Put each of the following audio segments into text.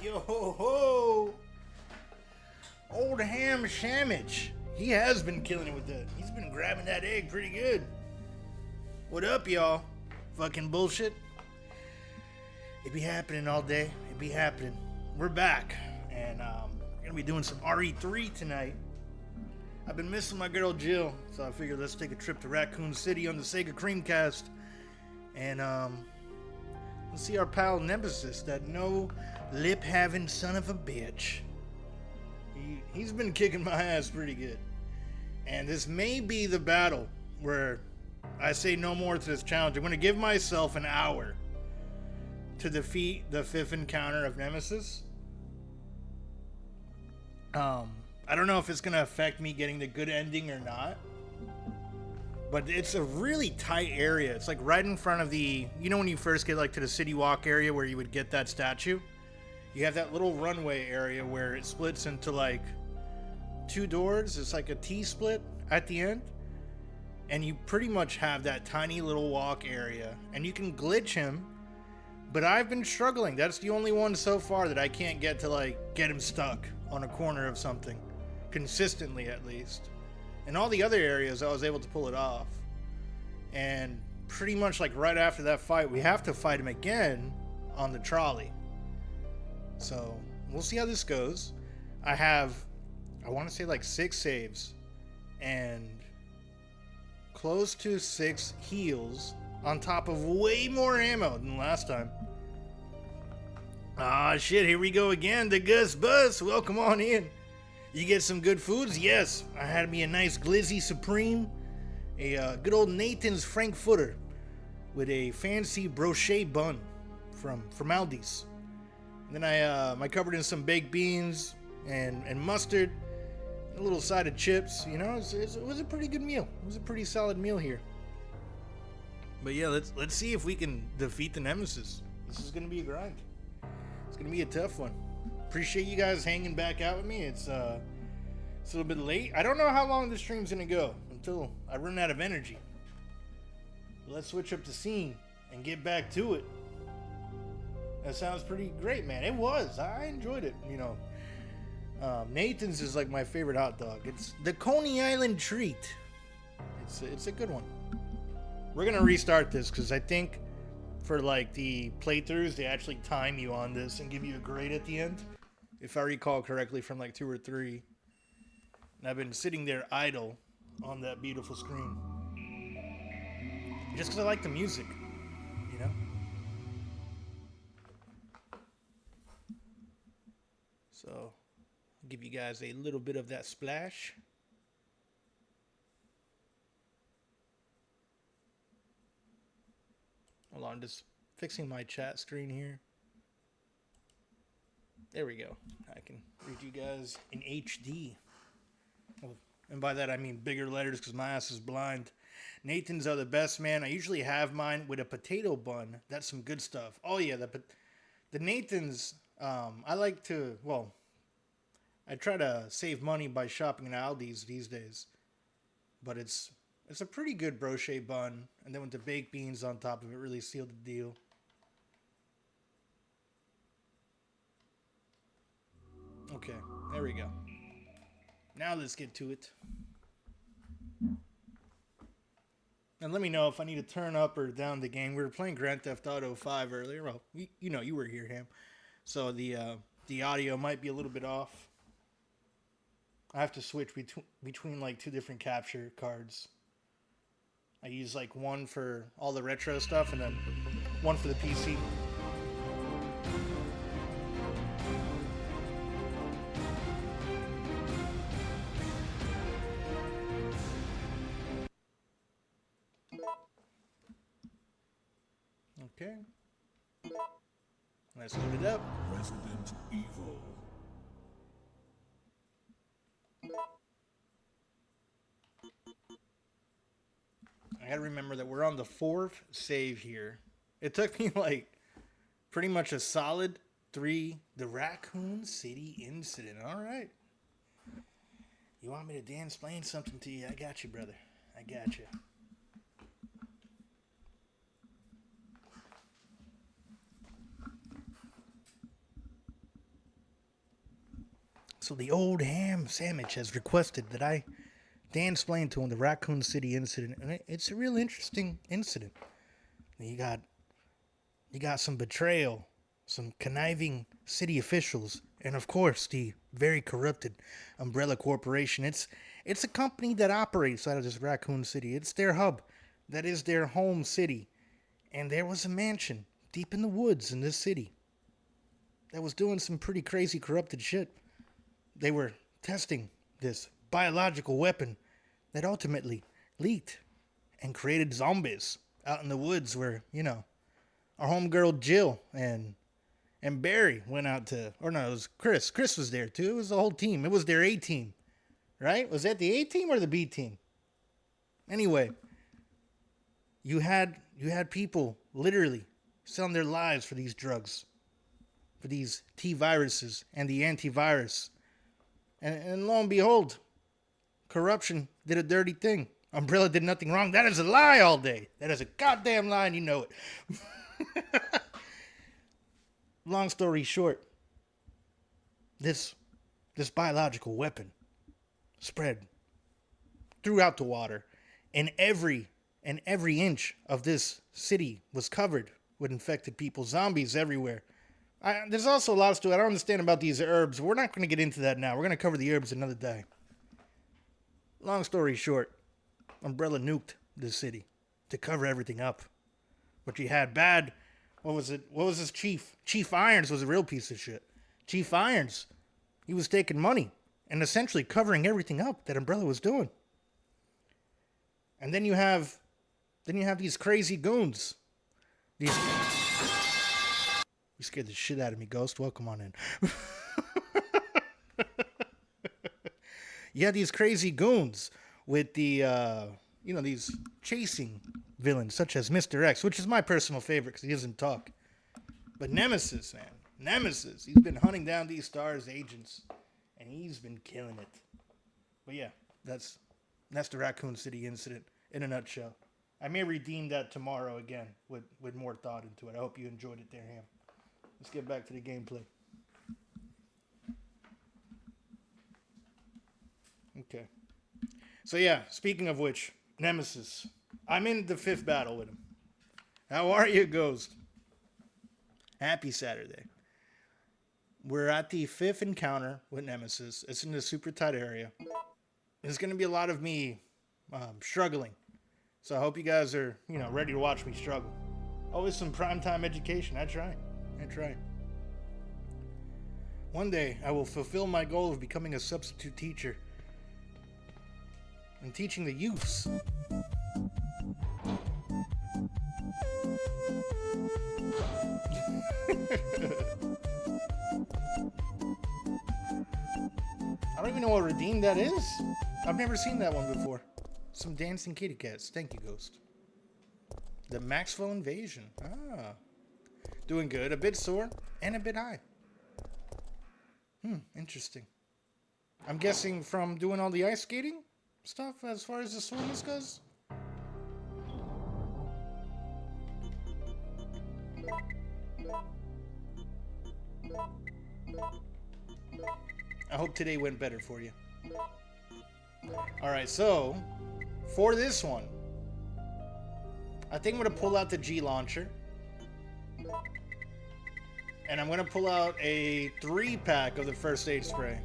Yo ho ho! Old ham sandwich. He has been killing it with that. He's been grabbing that egg pretty good. What up, y'all? Fucking bullshit. It be happening all day. It be happening. We're back, and we're gonna be doing some RE3 tonight. I've been missing my girl Jill, so I figured let's take a trip to Racoon City on the Sega Dreamcast, and let's see our pal Nemesis, that no lip having son of a bitch. He's been kicking my ass pretty good. And this may be the battle where I say no more to this challenge. I'm going to give myself an hour to defeat the 5th encounter of Nemesis. I don't know if it's going to affect me getting the good ending or not. But it's a really tight area. It's like right in front of the, you know when you first get like to the city walk area where you would get that statue? You have that little runway area where it splits into like 2 doors. It's like a T-split at the end. And you pretty much have that tiny little walk area. And you can glitch him. But I've been struggling. That's the only one so far that I can't get to like get him stuck on a corner of something. Consistently at least. In all the other areas, I was able to pull it off. And pretty much like right after that fight, we have to fight him again on the trolley. So, we'll see how this goes. I want to say like 6 saves. And close to 6 heals on top of way more ammo than last time. Ah, shit, here we go again. The Gus Bus. Welcome on in. You get some good foods? Yes. I had me a nice Glizzy Supreme, a good old Nathan's Frankfurter with a fancy brochet bun from Aldi's. And then I covered in some baked beans and mustard, and a little side of chips. You know, it was a pretty good meal. It was a pretty solid meal here. But yeah, let's see if we can defeat the Nemesis. This is gonna be a grind. It's gonna be a tough one. Appreciate you guys hanging back out with me. It's a little bit late. I don't know how long this stream's gonna go until I run out of energy. Let's switch up the scene and get back to it. That sounds pretty great, man. It was. I enjoyed it. You know, Nathan's is like my favorite hot dog. It's the Coney Island treat. It's a good one. We're gonna restart this because I think for like the playthroughs they actually time you on this and give you a grade at the end. If I recall correctly from like 2 or 3. And I've been sitting there idle on that beautiful screen. Just because I like the music, you know? So, I'll give you guys a little bit of that splash. Hold on, just fixing my chat screen here. There we go. I can read you guys in HD. And by that I mean bigger letters because my ass is blind. Nathan's are the best, man. I usually have mine with a potato bun. That's some good stuff. Oh yeah, the Nathan's, I like to, well, I try to save money by shopping at Aldi's these days. But it's a pretty good brochet bun. And then with the baked beans on top of it, really sealed the deal. Okay, there we go. Now let's get to it. And let me know if I need to turn up or down the game. We were playing Grand Theft Auto 5 earlier. Well, you know, you were here, Ham. So the audio might be a little bit off. I have to switch between like 2 different capture cards. I use like one for all the retro stuff and then one for the PC. Okay. Let's load it up. Resident Evil. I gotta remember that we're on the 4th save here. It took me like pretty much a solid 3. The Racoon City incident. All right. You want me to dance-plain something to you? I got you, brother. I got you. So the old ham sandwich has requested that I dance-plain to him the Racoon City incident, and it's a real interesting incident. You got some betrayal, some conniving city officials, and of course the very corrupted Umbrella Corporation. It's a company that operates out of this Racoon City. It's their hub. That is their home city. And there was a mansion deep in the woods in this city that was doing some pretty crazy corrupted shit. They were testing this biological weapon that ultimately leaked and created zombies out in the woods where, you know, our homegirl Jill and Barry went out to, or no, it was Chris. Chris was there too. It was the whole team. It was their A team, right? Was that the A team or the B team? Anyway, you had people literally selling their lives for these drugs, for these T-viruses and the antivirus. And lo and behold, corruption did a dirty thing. Umbrella did nothing wrong. That is a lie all day. That is a goddamn lie, and you know it. Long story short, this biological weapon spread throughout the water, and every inch of this city was covered with infected people, zombies everywhere. There's also lots to it. I don't understand about these herbs. We're not going to get into that now. We're going to cover the herbs another day. Long story short, Umbrella nuked this city to cover everything up. But you had bad, what was it? What was his chief? Chief Irons was a real piece of shit. Chief Irons, he was taking money and essentially covering everything up that Umbrella was doing. And then you have these crazy goons. You scared the shit out of me, Ghost. Welcome on in. You had these crazy goons with the, these chasing villains, such as Mr. X, which is my personal favorite because he doesn't talk. But Nemesis, man. Nemesis. He's been hunting down these STARS agents, and he's been killing it. But yeah, that's the Racoon City incident in a nutshell. I may redeem that tomorrow again with more thought into it. I hope you enjoyed it there, Ham. Let's get back to the gameplay. Okay. So yeah, speaking of which, Nemesis. I'm in the 5th battle with him. How are you, Ghost? Happy Saturday. We're at the 5th encounter with Nemesis. It's in the super tight area. There's going to be a lot of me struggling. So I hope you guys are, ready to watch me struggle. Always some primetime education. I try. One day, I will fulfill my goal of becoming a substitute teacher and teaching the youths. I don't even know what redeem that is. I've never seen that one before. Some dancing kitty cats. Thank you, Ghost. The Maxwell Invasion. Doing good. A bit sore and a bit high. Interesting. I'm guessing from doing all the ice skating stuff as far as the soreness goes. I hope today went better for you. Alright, so for this one, I think I'm going to pull out the G launcher. And I'm going to pull out a 3-pack of the first aid spray.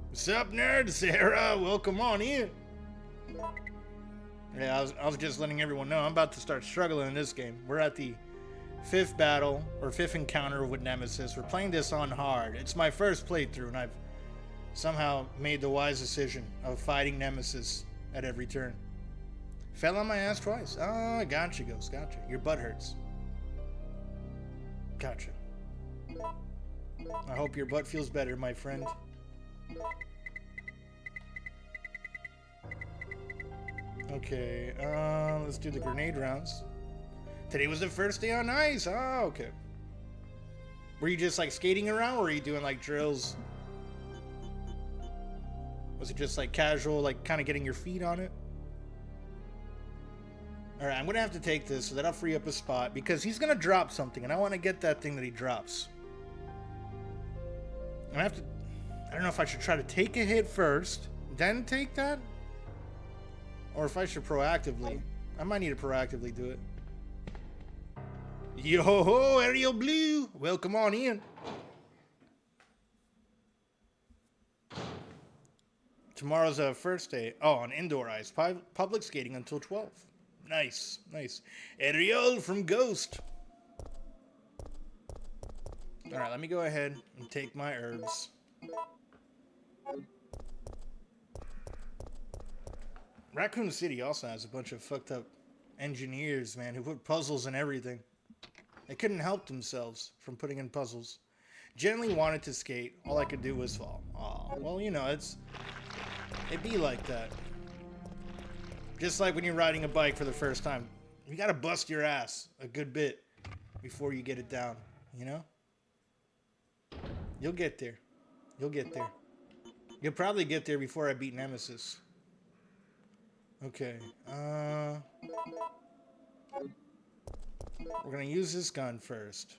What's up, nerd? Sarah, welcome on in. Yeah, I was just letting everyone know I'm about to start struggling in this game. We're at the 5th battle, or 5th encounter with Nemesis. We're playing this on hard. It's my first playthrough, and I've somehow made the wise decision of fighting Nemesis at every turn. Fell on my ass twice. Oh, gotcha, Ghost, gotcha. Your butt hurts. Gotcha. I hope your butt feels better, my friend. Okay, let's do the grenade rounds. Today was the first day on ice. Oh, okay. Were you just like skating around, or were you doing like drills? Was it just like casual, like kind of getting your feet on it? Alright, I'm gonna have to take this so that I'll free up a spot, because he's gonna drop something and I want to get that thing that he drops. I don't know if I should try to take a hit first, then take that, or if I should proactively. I might need to proactively do it. Yo ho, Ariel Blue, welcome on in. Tomorrow's a first day. Oh, on indoor ice, public skating until 12. Nice, nice. Ariel from Ghost. All right, let me go ahead and take my herbs. Racoon City also has a bunch of fucked up engineers, man, who put puzzles in everything. They couldn't help themselves from putting in puzzles. Generally wanted to skate. All I could do was fall. Aw, well, you know, it'd be like that. Just like when you're riding a bike for the first time. You gotta bust your ass a good bit before you get it down, you know? You'll get there. You'll get there. You'll probably get there before I beat Nemesis. Okay, we're gonna use this gun first.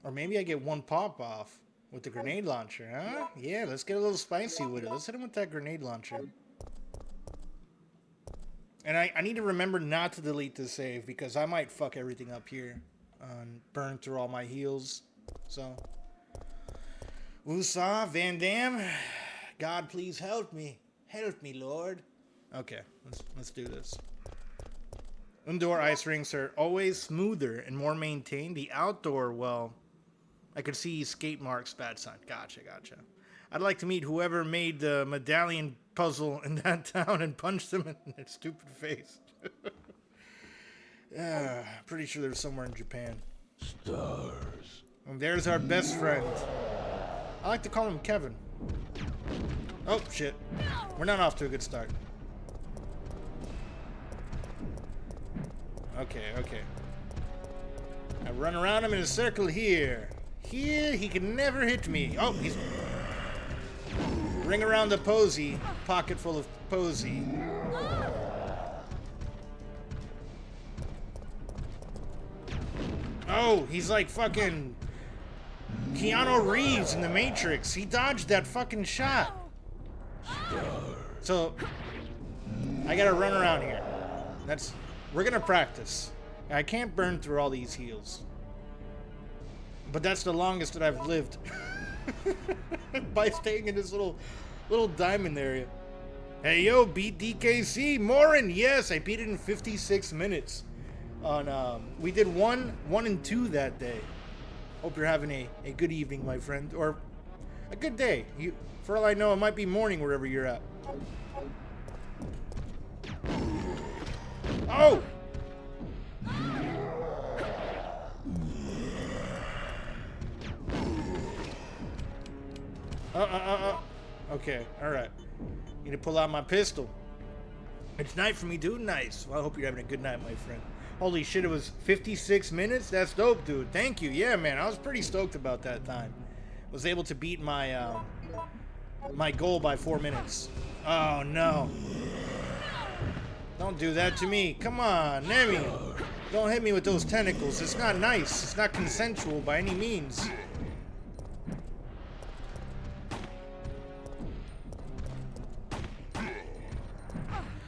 Or maybe I get one pop off with the grenade launcher, huh? Yeah, let's get a little spicy with it. Let's hit him with that grenade launcher. And I need to remember not to delete the save, because I might fuck everything up here and burn through all my heals. So, Woosah, Van Damme, God please help me. Help me, Lord. Okay, let's do this. Indoor ice rinks are always smoother and more maintained. The outdoor, well, I could see skate marks, bad sign. Gotcha, gotcha. I'd like to meet whoever made the medallion puzzle in that town and punch them in their stupid face. Pretty sure they're somewhere in Japan. Stars. And there's our best friend. I like to call him Kevin. Oh, shit. We're not off to a good start. Okay, okay. I run around him in a circle here. Here, he can never hit me. Oh, he's... Ring around the posy. Pocket full of posy. Oh, he's like fucking Keanu Reeves in The Matrix. He dodged that fucking shot. So, I gotta run around here. We're gonna practice. I can't burn through all these heals. But that's the longest that I've lived. By staying in this little diamond area. Hey yo, beat DKC. Morin, yes, I beat it in 56 minutes. We did 1 and 2 that day. Hope you're having a good evening, my friend. Or a good day. For all I know, it might be morning wherever you're at. Oh! Okay, alright. Need to pull out my pistol. It's night for me, dude. Nice. Well, I hope you're having a good night, my friend. Holy shit, it was 56 minutes? That's dope, dude. Thank you. Yeah, man, I was pretty stoked about that time. Was able to beat my, my goal by 4 minutes. Oh, no. Don't do that to me. Come on, Nemi. Don't hit me with those tentacles. It's not nice. It's not consensual by any means.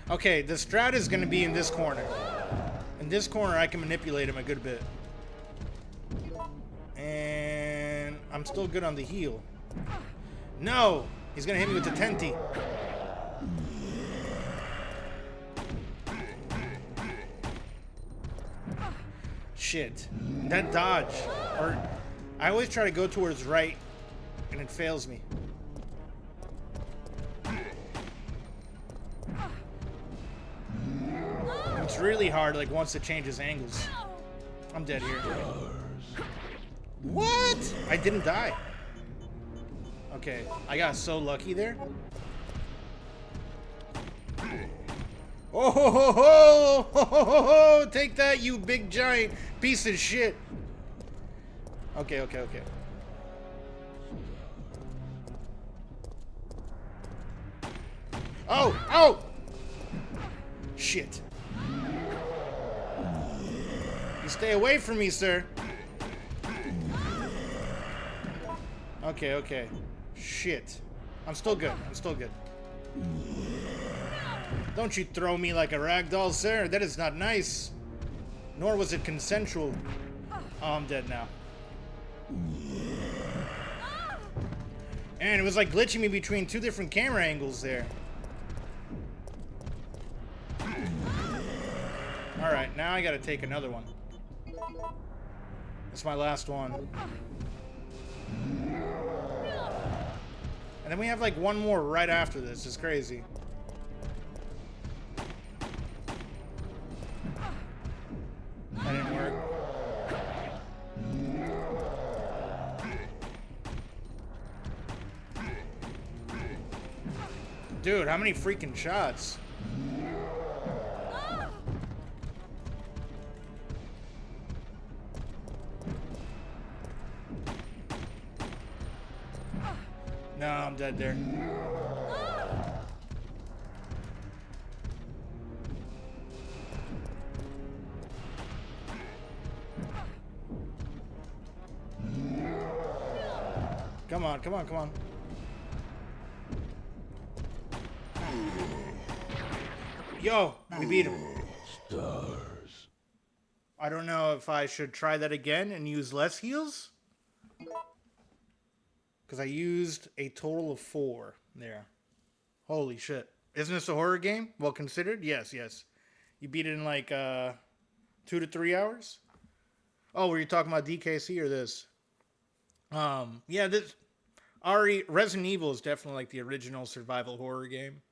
Okay, the strat is going to be in this corner. In this corner, I can manipulate him a good bit. And I'm still good on the heal. No! He's going to hit me with the tenty. Shit. That dodge. Or I always try to go towards right and it fails me. It's really hard, like, once it changes angles. I'm dead here. What? I didn't die. Okay, I got so lucky there. Oh ho ho ho! Ho ho ho ho! Take that, you big giant piece of shit. Okay, okay, okay. Oh! Oh! Shit. You stay away from me, sir. Okay, okay. Shit. I'm still good. I'm still good. Don't you throw me like a rag doll, sir. That is not nice. Nor was it consensual. Oh, I'm dead now. And it was like glitching me between two different camera angles there. Alright, now I gotta take another one. That's my last one. And then we have like one more right after this. It's crazy. That didn't work. Dude, how many freaking shots? No, I'm dead there. Come on, come on, come on. Yo, we beat him. Stars. I don't know if I should try that again and use less heals. Because I used a total of 4 there. Holy shit. Isn't this a horror game? Well considered? Yes, yes. You beat it in like 2 to 3 hours? Oh, were you talking about DKC or this? Yeah, this Resident Evil is definitely like the original survival horror game.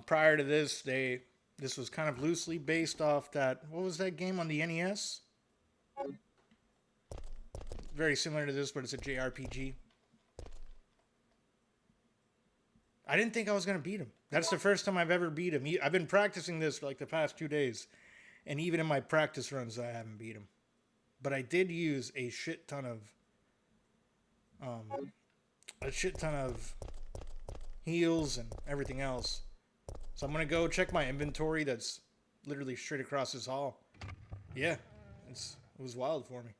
Prior to this, this was kind of loosely based off that, what was that game on the NES? Very similar to this, but it's a JRPG. I didn't think I was going to beat him. That's the first time I've ever beat him. I've been practicing this for like the past 2 days. And even in my practice runs, I haven't beat him. But I did use a shit ton of heals and everything else. So I'm going to go check my inventory that's literally straight across this hall. Yeah, it was wild for me.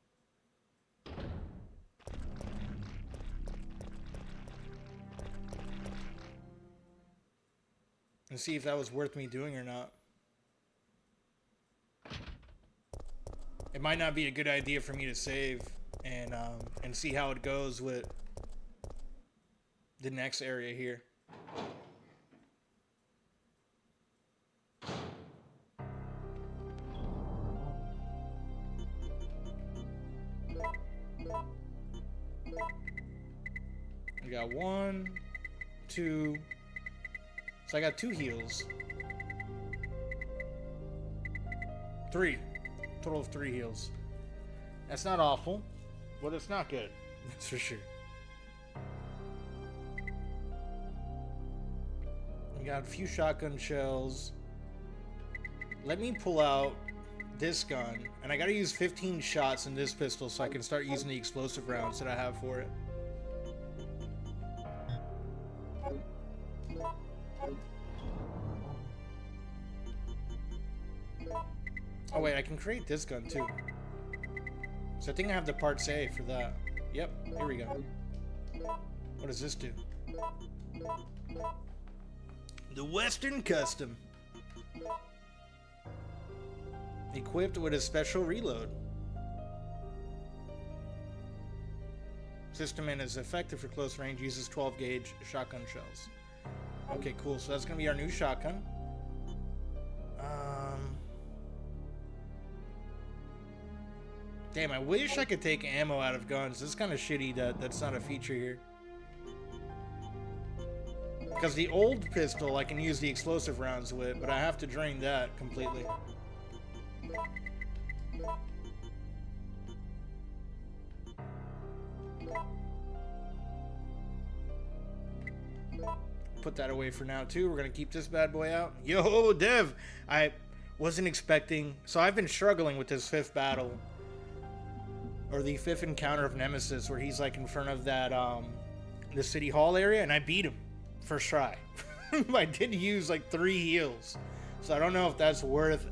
And see if that was worth me doing or not. It might not be a good idea for me to save and see how it goes with the next area here. We got 1, 2. So I got 2 heals. 3. Total of 3 heals. That's not awful, but it's not good. That's for sure. We got a few shotgun shells. Let me pull out this gun. And I gotta use 15 shots in this pistol so I can start using the explosive rounds that I have for it. Oh wait, I can create this gun too. So I think I have the parts A for that. Yep, here we go. What does this do? The Western Custom. Equipped with a special reload. System and is effective for close range, uses 12 gauge shotgun shells. Okay, cool. So that's gonna be our new shotgun. Damn, I wish I could take ammo out of guns. It's kind of shitty that that's not a feature here. Because the old pistol I can use the explosive rounds with, but I have to drain that completely. Put that away for now too. We're gonna keep this bad boy out. Yo, Dev! I wasn't expecting... So I've been struggling with this fifth battle. Or the fifth encounter of Nemesis, where he's like in front of that, the city hall area, and I beat him. First try. I did use like 3 heals. So I don't know if that's worth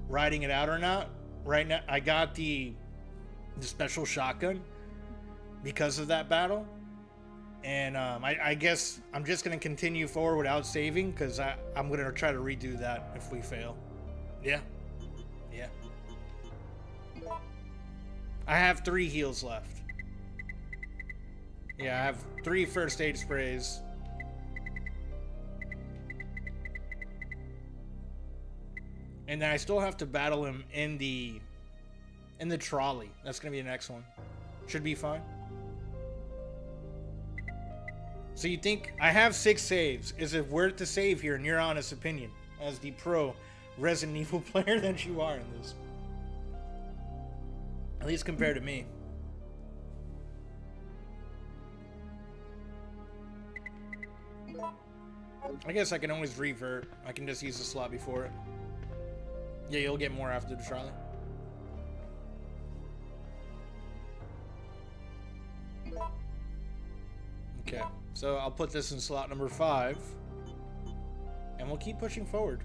riding it out or not. Right now, I got the special shotgun because of that battle. And I guess I'm just going to continue forward without saving, because I'm going to try to redo that if we fail. Yeah. Yeah. I have 3 heals left. Yeah, I have 3 first aid sprays. And then I still have to battle him in the trolley. That's going to be the next one. Should be fine. So you think I have 6 saves? Is it worth the save here in your honest opinion, as the pro Resident Evil player that you are in this? At least compared to me. I guess I can always revert. I can just use the slot before it. Yeah, you'll get more after the trolley. Okay, so I'll put this in slot number 5. And we'll keep pushing forward.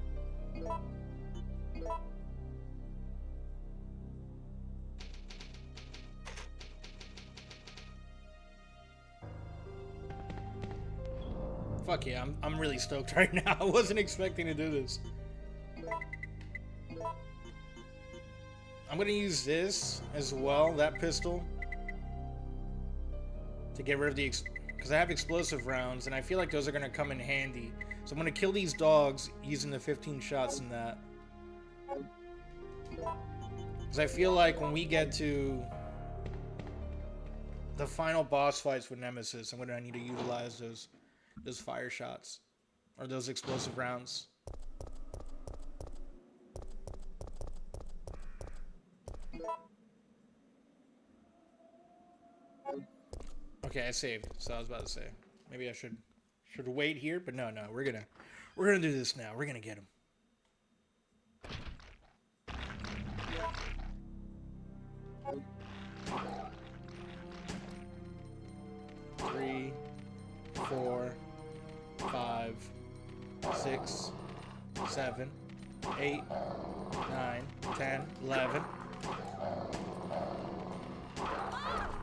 Fuck yeah, I'm really stoked right now. I wasn't expecting to do this. I'm gonna use this as well, that pistol, to get rid of the, because I have explosive rounds, and I feel like those are gonna come in handy. So I'm gonna kill these dogs using the 15 shots in that. Because I feel like when we get to the final boss fights with Nemesis, I'm gonna need to utilize those fire shots, or those explosive rounds. Okay, I saved. So I was about to say, maybe I should wait here, but no, we're gonna do this now. We're gonna get him. Three, 4, 5, 6, 7, 8, 9, 10, 11.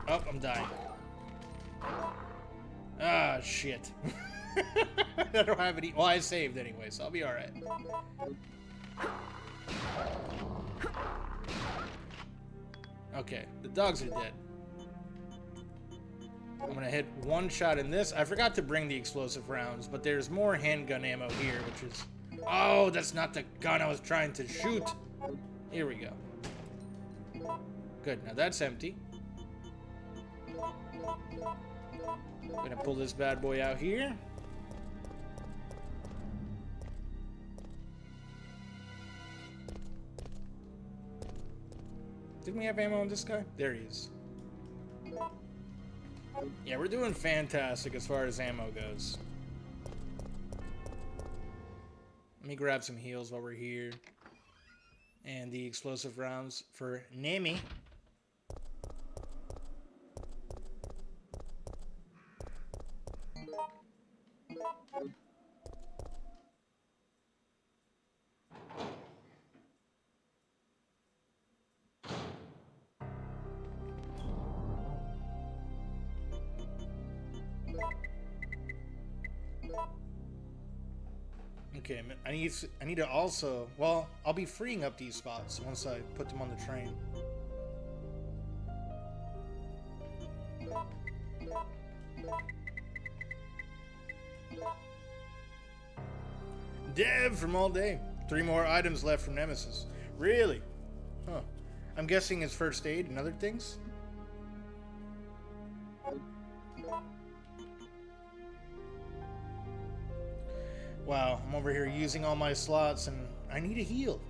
Oh, I'm dying. Ah, shit. I don't have any. Well, I saved anyway, so I'll be alright. Okay, the dogs are dead. I'm gonna hit 1 shot in this. I forgot to bring the explosive rounds, but there's more handgun ammo here, which is... Oh, that's not the gun I was trying to shoot. Here we go. Good, now that's empty. I'm gonna pull this bad boy out here. Didn't we have ammo on this guy? There he is. Yeah, we're doing fantastic as far as ammo goes. Let me grab some heals while we're here. And the explosive rounds for Nemi. Okay, I need to also... Well, I'll be freeing up these spots once I put them on the train. Dev from all day. 3 more items left from Nemesis. Really? Huh. I'm guessing it's first aid and other things. Wow, I'm over here using all my slots and I need a heal.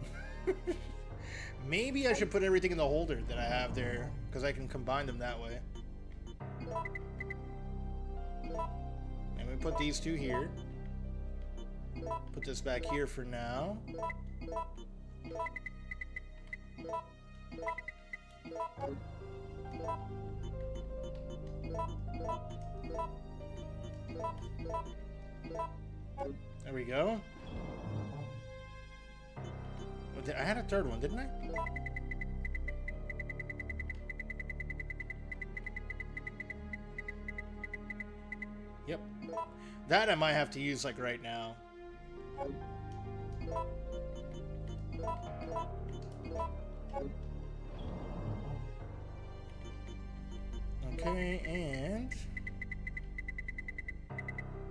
Maybe I should put everything in the holder that I have there, because I can combine them that way. And we put these two here. Put this back here for now. There we go. I had a third one, didn't I? Yep. That I might have to use like right now. Okay, and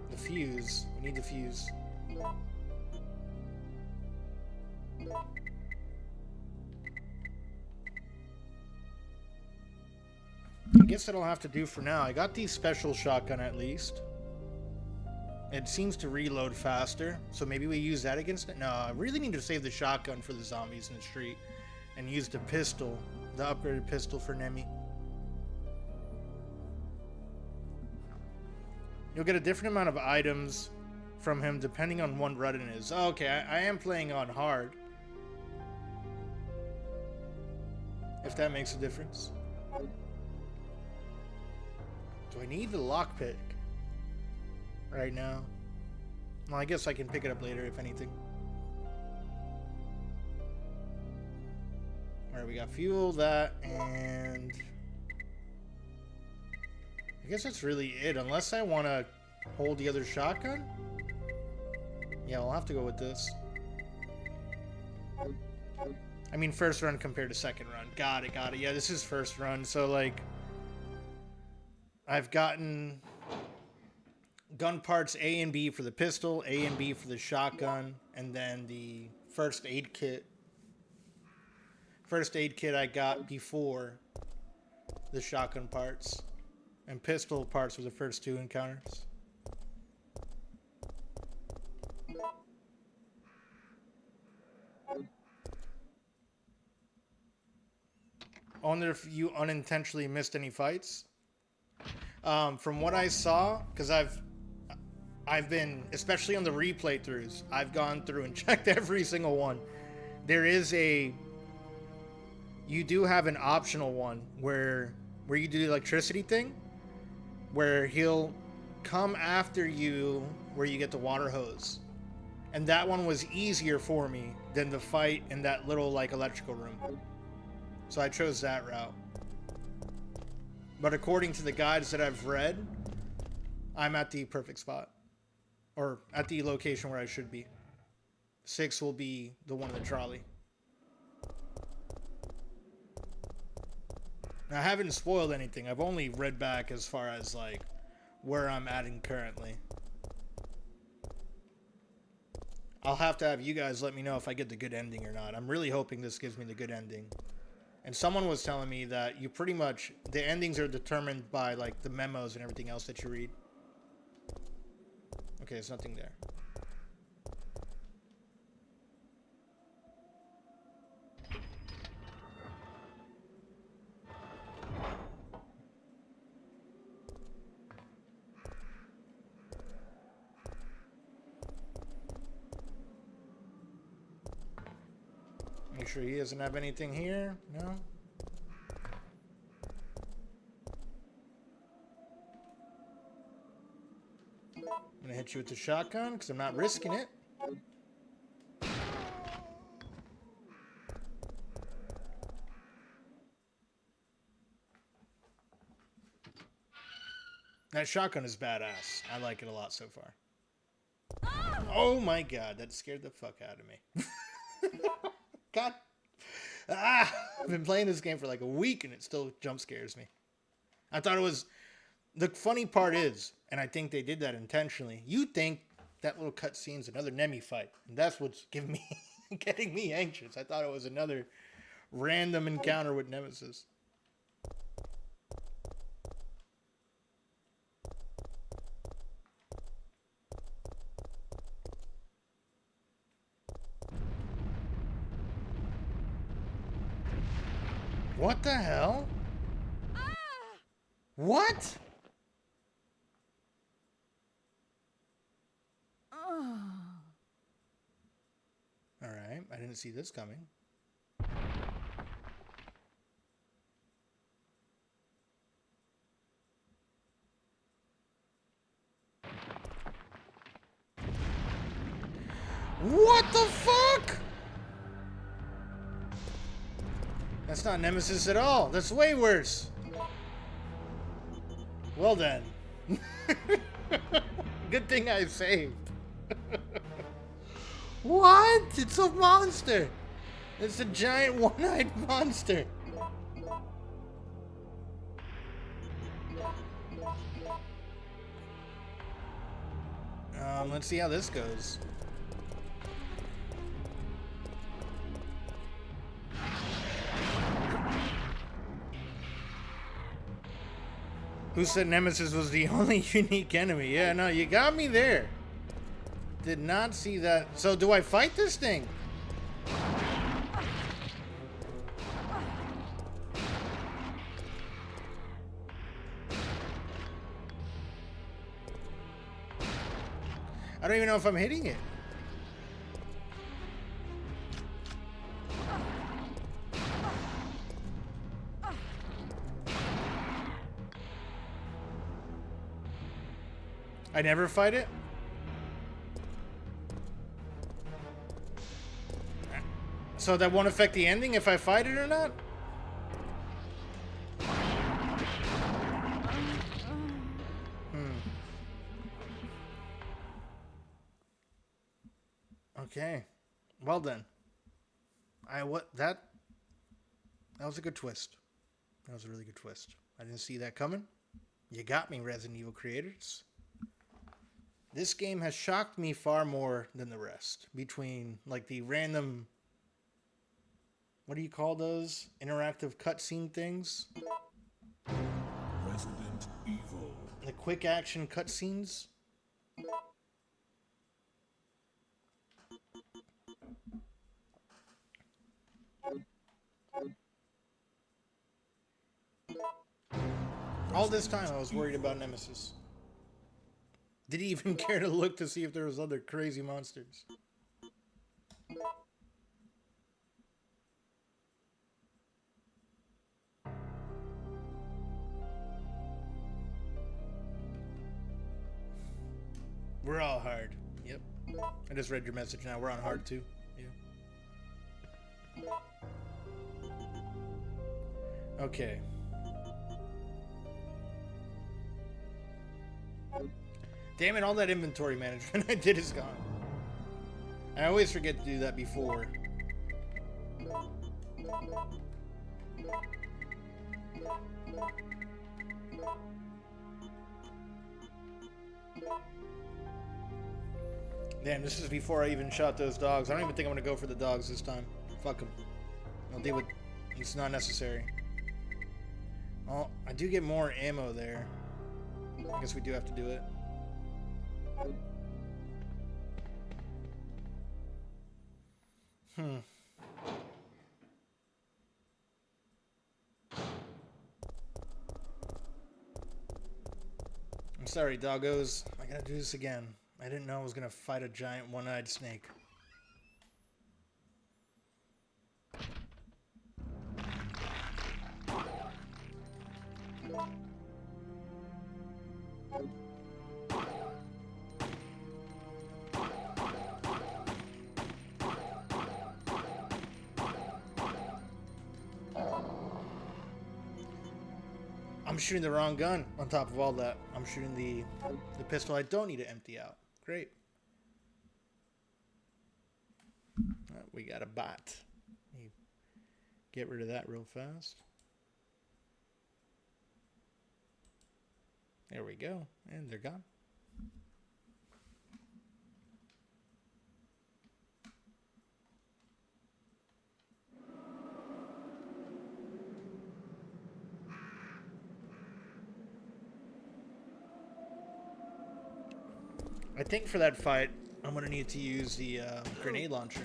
the fuse. We need the fuse. I guess that'll have to do for now. I got the special shotgun at least. It seems to reload faster, so maybe we use that against it. No, I really need to save the shotgun for the zombies in the street and use the pistol, the upgraded pistol for Nemi. You'll get a different amount of items from him depending on what run it is. Oh, okay, I am playing on hard. If that makes a difference. Do I need the lockpick right now? Well, I guess I can pick it up later if anything. Alright, we got fuel, that, and I guess that's really it, unless I want to hold the other shotgun. Yeah, I'll have to go with this. I mean, first run compared to second run. Got it. Yeah, this is first run, so like I've gotten gun parts A and B for the pistol, A and B for the shotgun, and then the first aid kit. First aid kit I got before the shotgun parts, and pistol parts were the first two encounters. I wonder if you unintentionally missed any fights. From what I saw, because I've been, especially on the replay throughs, I've gone through and checked every single one. There is you do have an optional one where you do the electricity thing, where he'll come after you where you get the water hose. And that one was easier for me than the fight in that little like electrical room. So I chose that route. But according to the guides that I've read, I'm at the perfect spot. Or at the location where I should be. 6 will be the one in the trolley. Now, I haven't spoiled anything. I've only read back as far as like where I'm at currently. I'll have to have you guys let me know if I get the good ending or not. I'm really hoping this gives me the good ending. And someone was telling me that you pretty much, the endings are determined by like the memos and everything else that you read. Okay, there's nothing there. Make sure he doesn't have anything here. No? I'm gonna hit you with the shotgun because I'm not risking it. That shotgun is badass. I like it a lot so far. Oh my god, that scared the fuck out of me. God. I've been playing this game for like a week and it still jump scares me. I thought it was... The funny part is, and I think they did that intentionally, you think that little cutscene's another Nemi fight. And that's what's giving me, getting me anxious. I thought it was another random encounter with Nemesis. What the hell? What? Alright, I didn't see this coming. What the fuck? That's not Nemesis at all. That's way worse. Well then. Good thing I saved. What? It's a monster. It's a giant one-eyed monster. Let's see how this goes. Who said Nemesis was the only unique enemy? Yeah, no, you got me there. Did not see that. So do I fight this thing? I don't even know if I'm hitting it. I never fight it? So that won't affect the ending if I fight it or not? Okay. Well then. That was a good twist. That was a really good twist. I didn't see that coming. You got me, Resident Evil creators. This game has shocked me far more than the rest. Between, like, the random... What do you call those? Interactive cutscene things? Resident Evil. The quick action cutscenes? All this time I was worried about Nemesis. Didn't even care to look to see if there was other crazy monsters. We're all hard. Yep. I just read your message now. We're on hard too. Yeah. Okay. Damn it, all that inventory management I did is gone. I always forget to do that before. Damn, this is before I even shot those dogs. I don't even think I'm gonna go for the dogs this time. Fuck them. I'll deal with... It's not necessary. Oh, I do get more ammo there. I guess we do have to do it. I'm sorry, doggos. I gotta do this again. I didn't know I was gonna fight a giant one-eyed snake. I'm shooting the wrong gun on top of all that. I'm shooting the pistol I don't need to empty out. Great. We got a bot. Get rid of that real fast. There we go. And they're gone. I think for that fight, I'm gonna need to use the grenade launcher.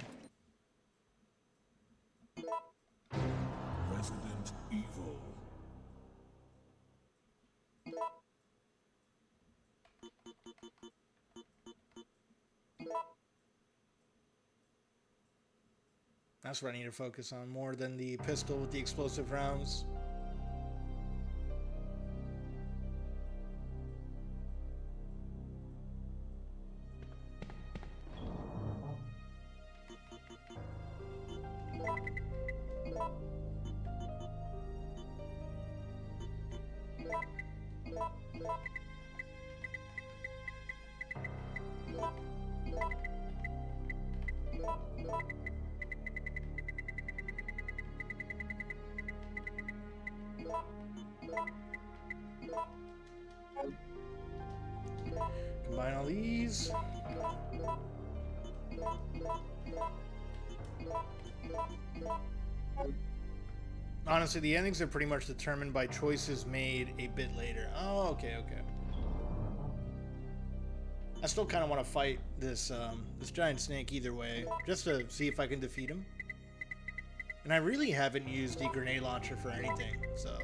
Resident Evil. That's what I need to focus on more than the pistol with the explosive rounds. Combine all these. Honestly, the endings are pretty much determined by choices made a bit later. Oh, okay, okay. I still kind of want to fight this this giant snake either way, just to see if I can defeat him. And I really haven't used the grenade launcher for anything, so...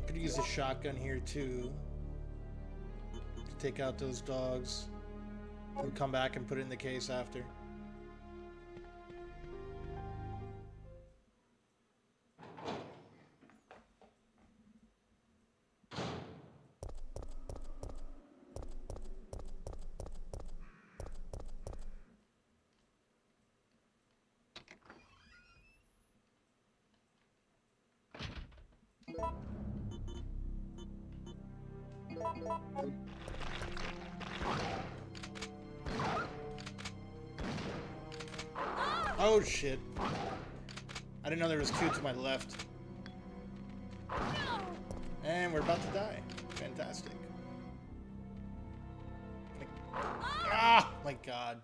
Could use a shotgun here too to take out those dogs and come back and put it in the case after. Oh shit. I didn't know there was two to my left. And we're about to die. Fantastic. Ah, my god.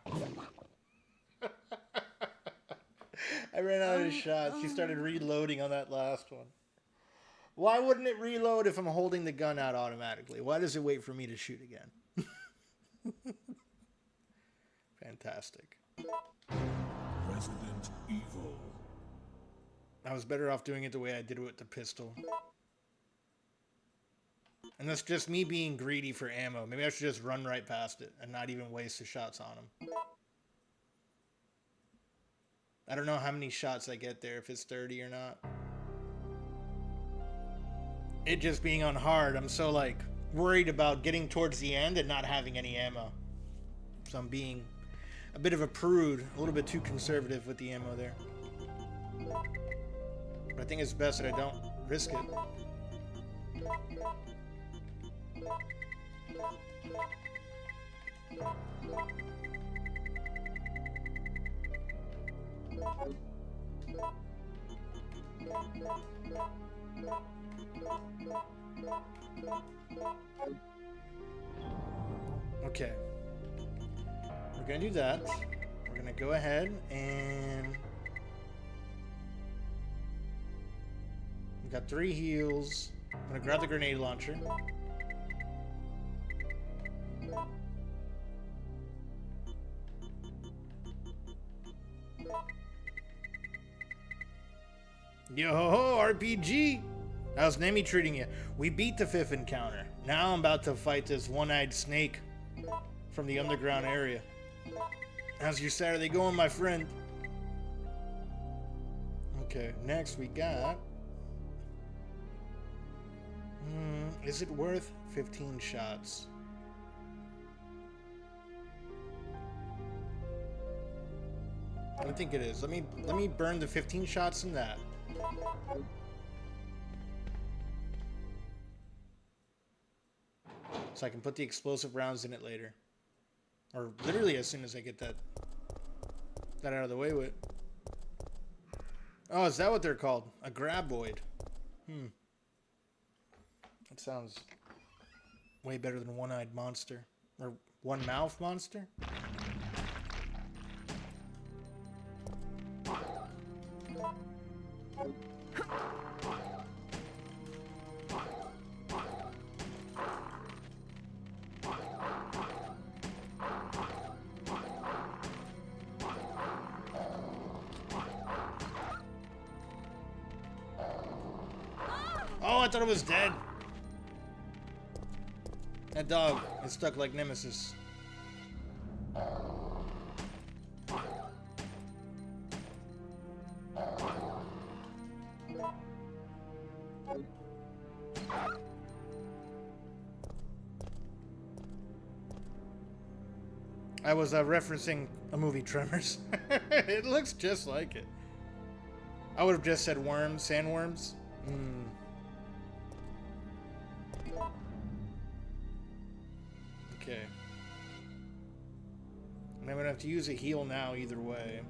I ran out of shots. She started reloading on that last one. Why wouldn't it reload if I'm holding the gun out automatically? Why does it wait for me to shoot again? Fantastic. Resident Evil. I was better off doing it the way I did it with the pistol. And that's just me being greedy for ammo. Maybe I should just run right past it and not even waste the shots on him. I don't know how many shots I get there, if it's 30 or not. It just being on hard, I'm so like worried about getting towards the end and not having any ammo. So I'm being a bit of a prude, a little bit too conservative with the ammo there. But I think it's best that I don't risk it. Okay. We're gonna do that. We're gonna go ahead and... we got 3 heals. I'm gonna grab the grenade launcher. Yo, RPG! How's Nemi treating you? We beat the 5th encounter. Now I'm about to fight this one-eyed snake from the underground area. How's your Saturday going, my friend? Okay, next we got... is it worth 15 shots? I don't think it is. Let me burn the 15 shots in that. So I can put the explosive rounds in it later. Or literally as soon as I get that out of the way with. Oh, is that what they're called? A graboid. That sounds way better than one-eyed monster. Or one-mouth monster? I thought it was dead. That dog is stuck like Nemesis. I was referencing a movie, Tremors. It looks just like it. I would have just said worms, sandworms. Okay. And I'm gonna have to use a heal now either way.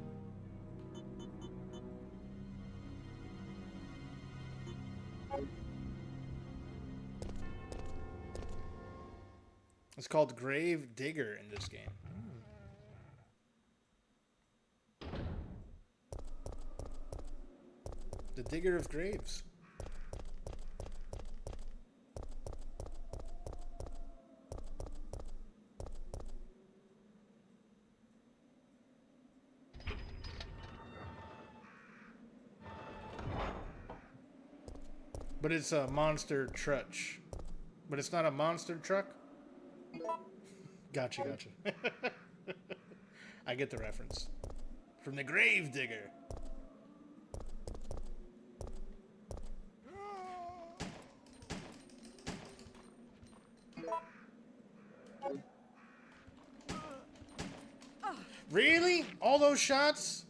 It's called Grave Digger in this game. The Digger of Graves. But it's a monster trutch. But it's not a monster truck? Gotcha, gotcha. I get the reference. From the Grave Digger. Really? All those shots?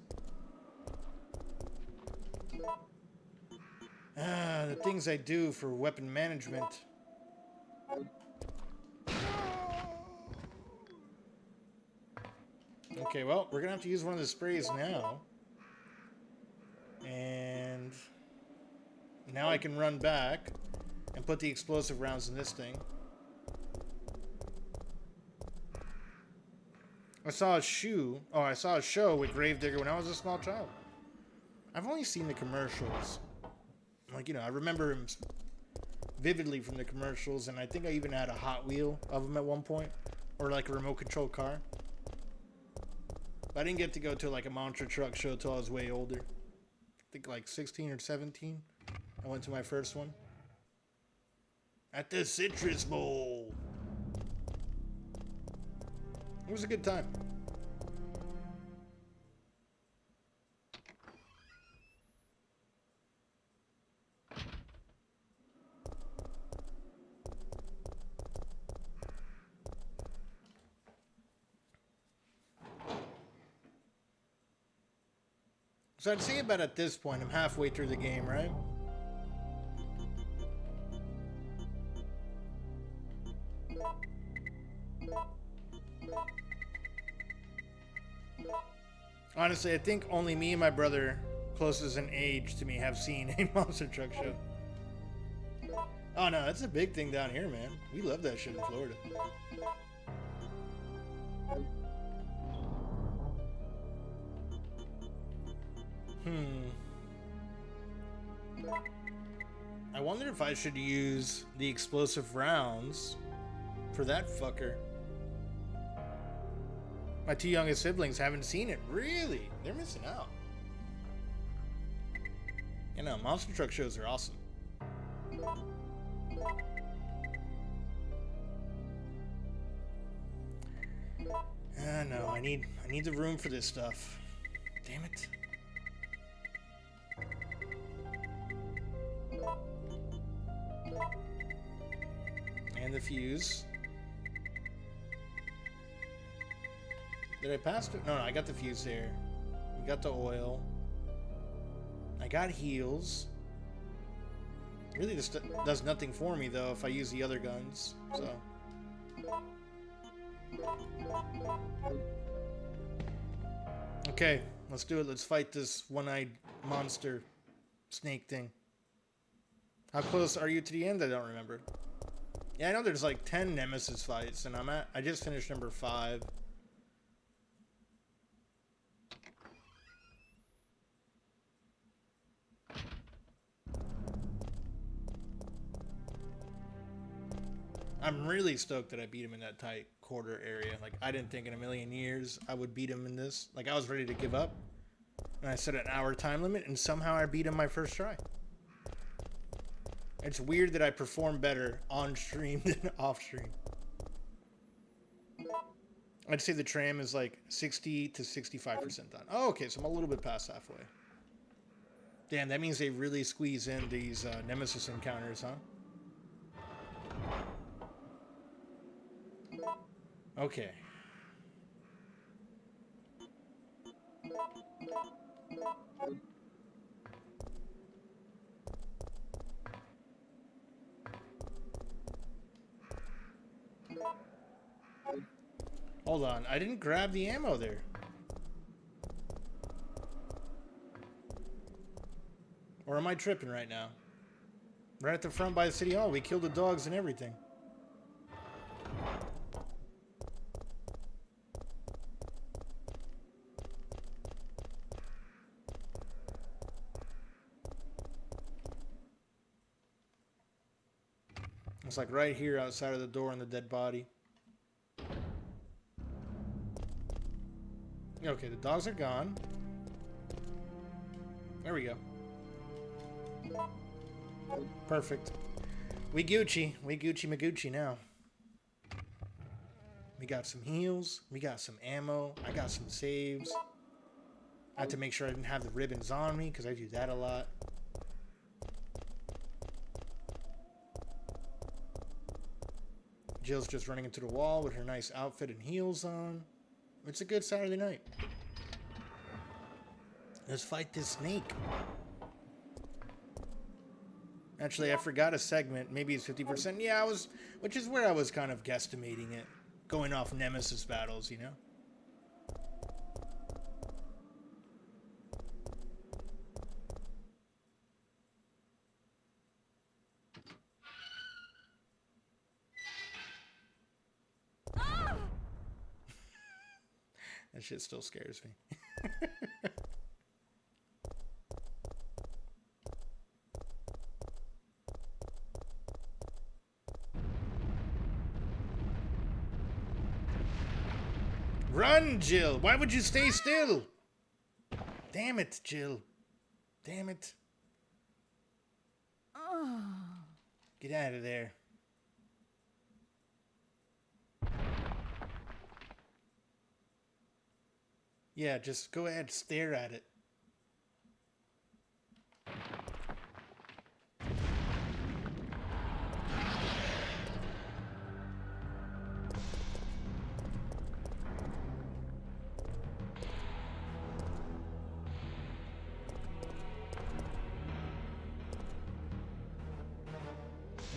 The things I do for weapon management. Okay, well, we're gonna have to use one of the sprays now. And now I can run back and put the explosive rounds in this thing. I saw a show with Gravedigger when I was a small child. I've only seen the commercials. Like, you know, I remember him vividly from the commercials, and I think I even had a Hot Wheel of him at one point, or like a remote control car. But I didn't get to go to like a monster truck show till I was way older. I think like 16 or 17. I went to my first one. At the Citrus Bowl. It was a good time. So I'd say about at this point, I'm halfway through the game, right? Honestly, I think only me and my brother, closest in age to me, have seen a monster truck show. Oh no, that's a big thing down here, man. We love that shit in Florida. I wonder if I should use the explosive rounds for that fucker. My two youngest siblings haven't seen it. Really? They're missing out. You know, monster truck shows are awesome. No, I need the room for this stuff. Damn it. And the fuse. Did I pass it? No, I got the fuse there. We got the oil. I got heals. Really, this does nothing for me, though, if I use the other guns, so... Okay, let's do it. Let's fight this one-eyed monster snake thing. How close are you to the end? I don't remember. Yeah, I know there's like 10 Nemesis fights, and I just finished number 5. I'm really stoked that I beat him in that tight quarter area. Like, I didn't think in a million years I would beat him in this. Like, I was ready to give up. And I set an hour time limit, and somehow I beat him my first try. It's weird that I perform better on stream than off stream. I'd say the tram is like 60 to 65% done. Oh, okay, so I'm a little bit past halfway. Damn, that means they really squeeze in these Nemesis encounters, huh? Okay. Hold on, I didn't grab the ammo there. Or am I tripping right now? Right at the front by the city hall, we killed the dogs and everything. It's like right here outside of the door in the dead body. Okay, the dogs are gone. There we go. Perfect. We Gucci. We Gucci Magucci now. We got some heals. We got some ammo. I got some saves. I had to make sure I didn't have the ribbons on me because I do that a lot. Jill's just running into the wall with her nice outfit and heels on. It's a good Saturday night. Let's fight this snake. Actually, I forgot a segment. Maybe it's 50%. Yeah, which is where I was kind of guesstimating it. Going off Nemesis battles, you know? That shit still scares me. Run, Jill! Why would you stay still? Damn it, Jill. Damn it. Get out of there. Yeah, just go ahead, stare at it.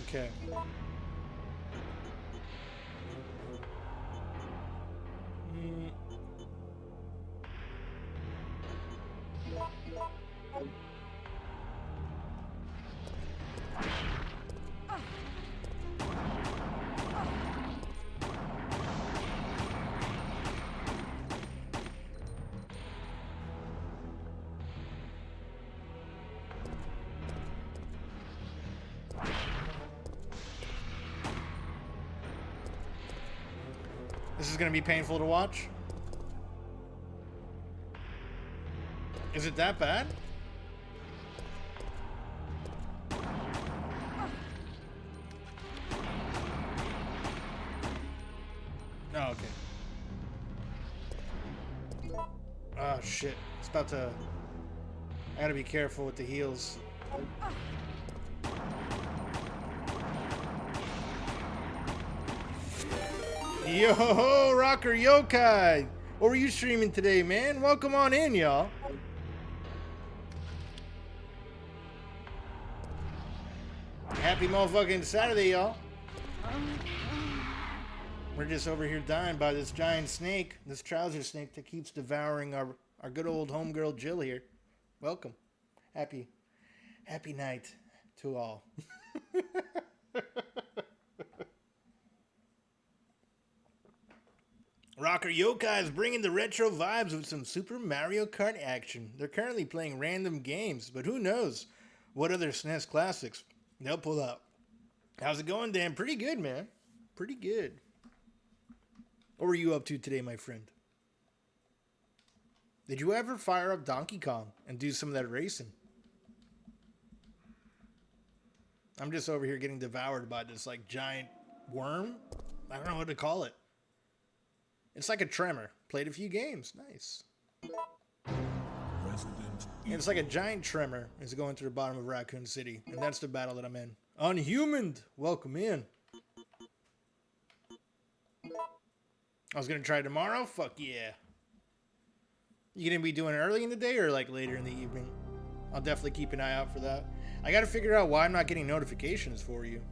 Okay. This is going to be painful to watch. Is it that bad? Oh, okay. Oh, shit. It's about to... I gotta be careful with the heals. Yo, Rocker Yokai! What were you streaming today, man? Welcome on in, y'all. Happy motherfucking Saturday, y'all. We're just over here dying by this giant snake, this trouser snake that keeps devouring our good old homegirl Jill here. Welcome. Happy night to all. Rocker Yokai is bringing the retro vibes with some Super Mario Kart action. They're currently playing random games, but who knows what other SNES classics they'll pull out. How's it going, Dan? Pretty good, man. Pretty good. What were you up to today, my friend? Did you ever fire up Donkey Kong and do some of that racing? I'm just over here getting devoured by this like giant worm. I don't know what to call it. It's like a tremor. Played a few games. Nice. Resident And it's like a giant tremor is going through the bottom of Racoon City. And that's the battle that I'm in. Unhumaned! Welcome in. I was going to try tomorrow? Fuck yeah. You going to be doing it early in the day or like later in the evening? I'll definitely keep an eye out for that. I got to figure out why I'm not getting notifications for you.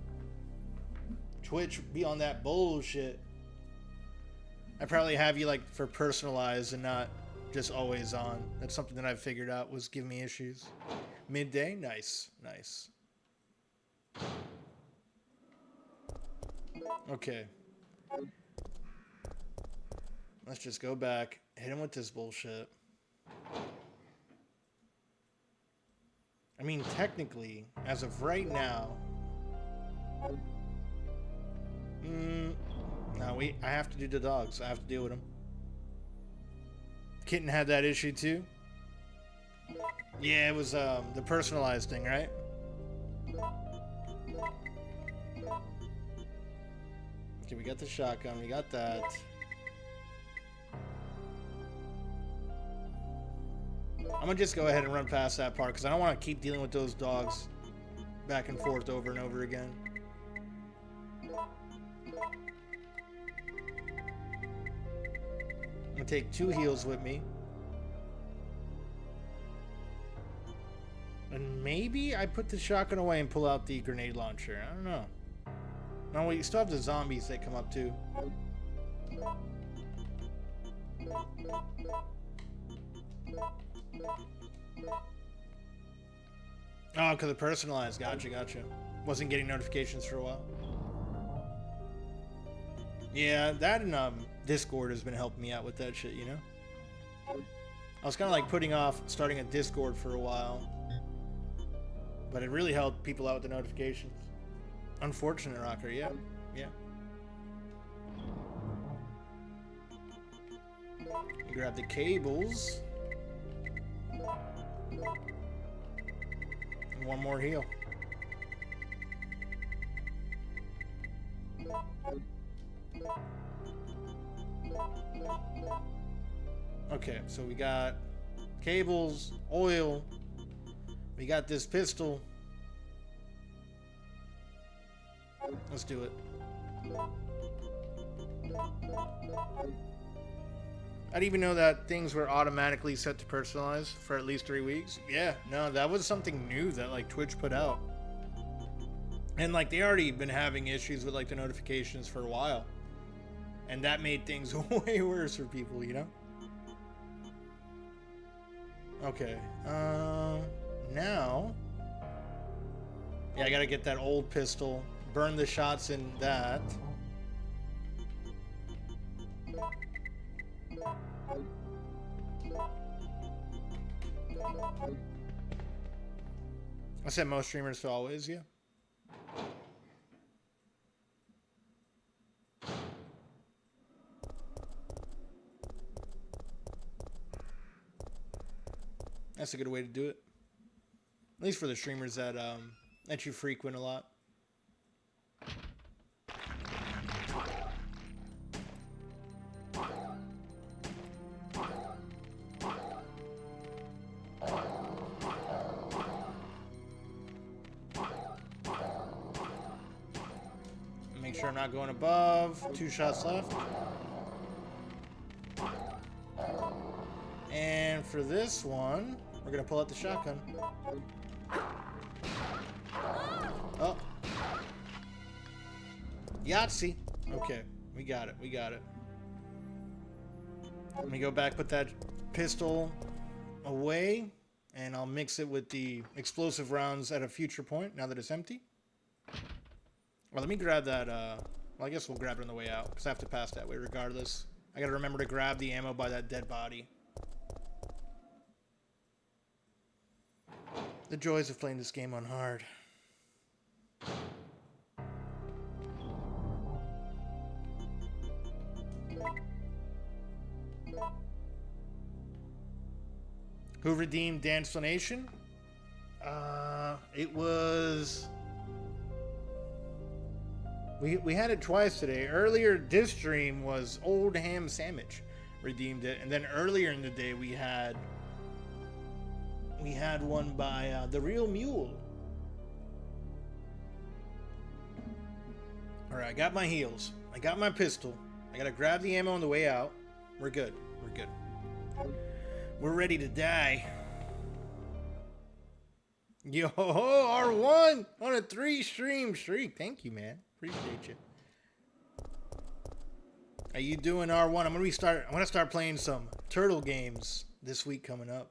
Twitch be on that bullshit. I probably have you like for personalized and not just always on. That's something that I've figured out was giving me issues. Midday? Nice. Nice. Okay. Let's just go back. Hit him with this bullshit. I mean, technically, as of right now... no, I have to do the dogs. I have to deal with them. Kitten had that issue too? Yeah, it was the personalized thing, right? Okay, we got the shotgun. We got that. I'm gonna just go ahead and run past that part because I don't want to keep dealing with those dogs back and forth over and over again. I'm gonna take 2 heals with me. And maybe I put the shotgun away and pull out the grenade launcher. I don't know. No, wait, you still have the zombies that come up too. Oh, because of personalized. Gotcha. Wasn't getting notifications for a while. Yeah, that and Discord has been helping me out with that shit, you know? I was kind of like putting off starting a Discord for a while. But it really helped people out with the notifications. Unfortunate, Rocker, yeah. Grab the cables. And 1 more heal. Okay, so we got cables, oil, we got this pistol. Let's do it. I didn't even know that things were automatically set to personalize for at least 3 weeks. Yeah, no, that was something new that like Twitch put out. And like they already been having issues with like the notifications for a while. And that made things way worse for people, you know? Okay. Now. Yeah, I gotta get that old pistol. Burn the shots in that. I said most streamers to always, yeah. That's a good way to do it. At least for the streamers that you frequent a lot. Make sure I'm not going above. 2 shots left. And for this one, we're gonna pull out the shotgun. Oh. Yahtzee. Okay, we got it. Let me go back, put that pistol away, and I'll mix it with the explosive rounds at a future point, now that it's empty. Well, let me grab that, well, I guess we'll grab it on the way out, because I have to pass that way regardless. I gotta remember to grab the ammo by that dead body. The joys of playing this game on hard. Who redeemed Dancelanation? It was We had it twice today. Earlier, this stream was Old Ham Sandwich. Redeemed it. And then earlier in the day, we had one by The Real Mule. Alright, I got my heals. I got my pistol. I gotta grab the ammo on the way out. We're good. We're good. We're ready to die. Yo, R1 on a 3-stream streak. Thank you, man. Appreciate you. How you doing, R1? I'm gonna start playing some turtle games this week coming up.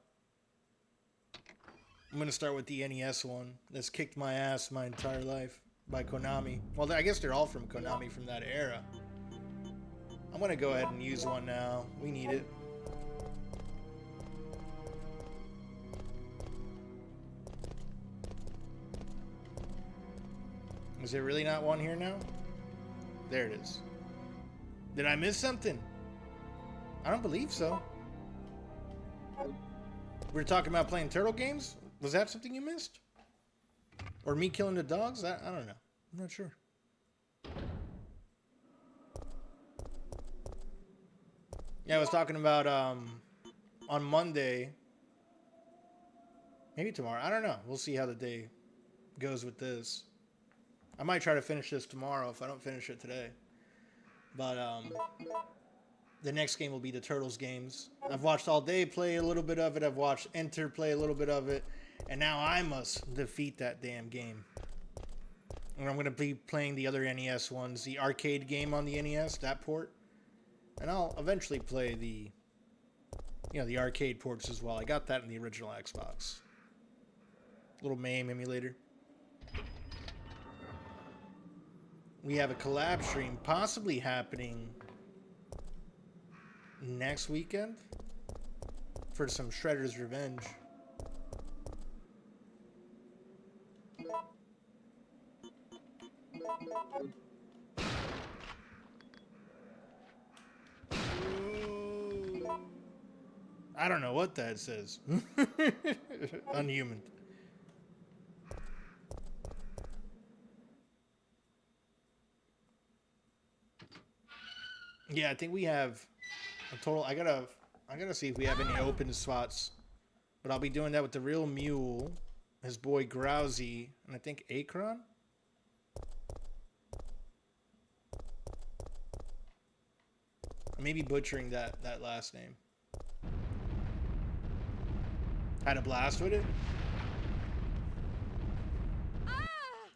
I'm gonna start with the NES one that's kicked my ass my entire life by Konami. Well, I guess they're all from Konami from that era. I'm gonna go ahead and use one now. We need it. Is there really not one here now? There it is. Did I miss something? I don't believe so. We were talking about playing turtle games? Was that something you missed? Or me killing the dogs? I don't know. I'm not sure. Yeah, I was talking about on Monday. Maybe tomorrow. I don't know. We'll see how the day goes with this. I might try to finish this tomorrow if I don't finish it today. But the next game will be the Turtles games. I've watched All Day play a little bit of it. I've watched Enter play a little bit of it. And now I must defeat that damn game. And I'm going to be playing the other NES ones. The arcade game on the NES, that port. And I'll eventually play the arcade ports as well. I got that in the original Xbox. Little MAME emulator. We have a collab stream possibly happening next weekend for some Shredder's Revenge. I don't know what that says. Unhuman. Yeah, I think we have a total. I gotta see if we have any open spots. But I'll be doing that with the Real Mule, his boy Grousey, and I think Akron. I may be butchering that last name. Had a blast with it.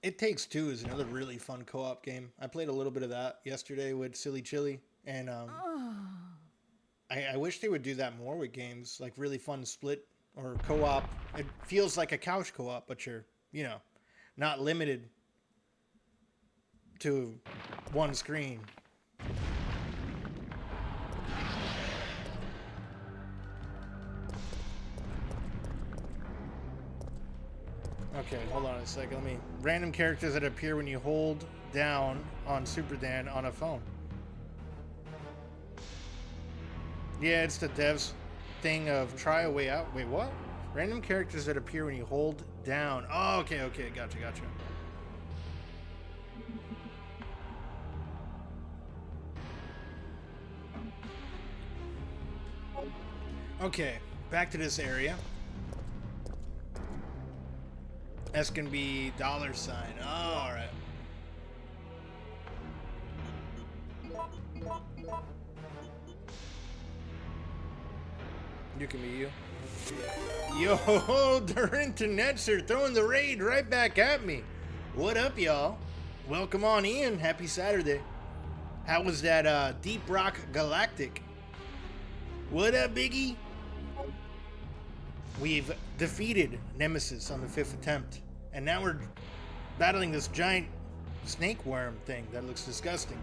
It Takes Two is another really fun co-op game. I played a little bit of that yesterday with Silly Chili, and I wish they would do that more with games, like really fun split or co-op. It feels like a couch co-op, but you're, not limited to one screen. Okay, hold on a second. Random characters that appear when you hold down on Super Dan on a phone. Yeah, it's the devs thing of try a way out. Wait, what? Random characters that appear when you hold down. Oh, okay, gotcha. Okay, back to this area. That's gonna be $. Oh, alright. You can be you. Yo, the internets are throwing the raid right back at me. What up, y'all? Welcome on in. Happy Saturday. How was that Deep Rock Galactic? What up, Biggie? We've defeated Nemesis on the 5th attempt, and now we're battling this giant snake worm thing that looks disgusting.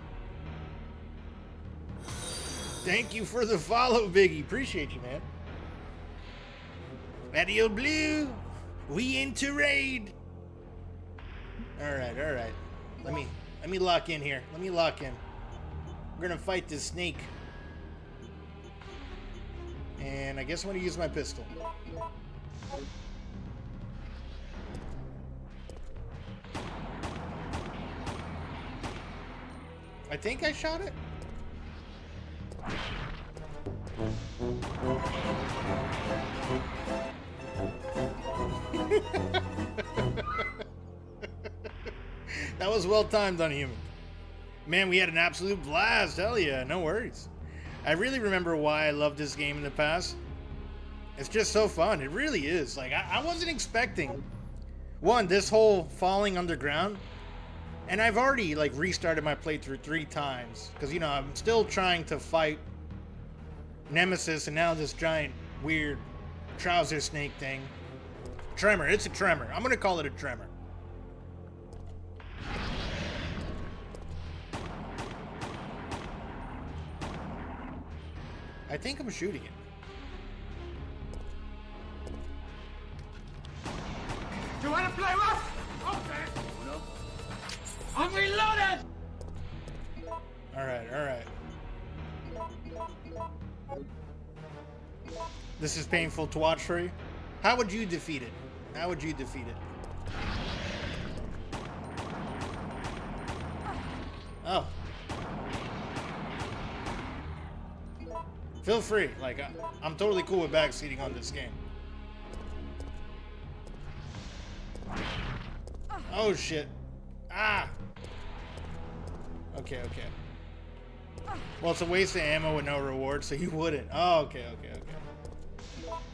Thank you for the follow, Biggie. Appreciate you, man. Radio Blue, we into raid. All right. Let me lock in here. We're gonna fight this snake, and I guess I'm gonna use my pistol. I think I shot it. That was well timed on Human. Man, we had an absolute blast. Hell yeah, no worries. I really remember why I loved this game in the past. It's just so fun. It really is. Like, I wasn't expecting, one, this whole falling underground. And I've already, like, restarted my playthrough 3 times. Because, you know, I'm still trying to fight Nemesis and now this giant, weird trouser snake thing. Tremor. It's a tremor. I'm going to call it a tremor. I think I'm shooting it. Do you want to play rough? Okay. No. I'm reloaded! Alright. This is painful to watch for you. How would you defeat it? How would you defeat it? Oh. Feel free. Like, I'm totally cool with backseating on this game. Oh, shit. Ah! Okay. Well, it's a waste of ammo with no reward, so you wouldn't. Oh, okay.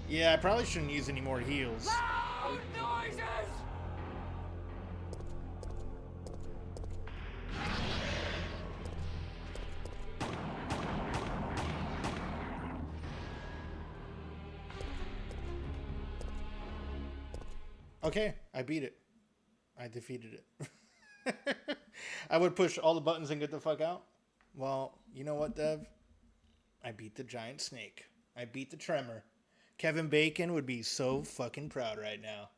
Yeah, I probably shouldn't use any more heals. Loud noises! Okay, I beat it. I defeated it. I would push all the buttons and get the fuck out. Well, you know what, Dev? I beat the giant snake. I beat the tremor. Kevin Bacon would be so fucking proud right now.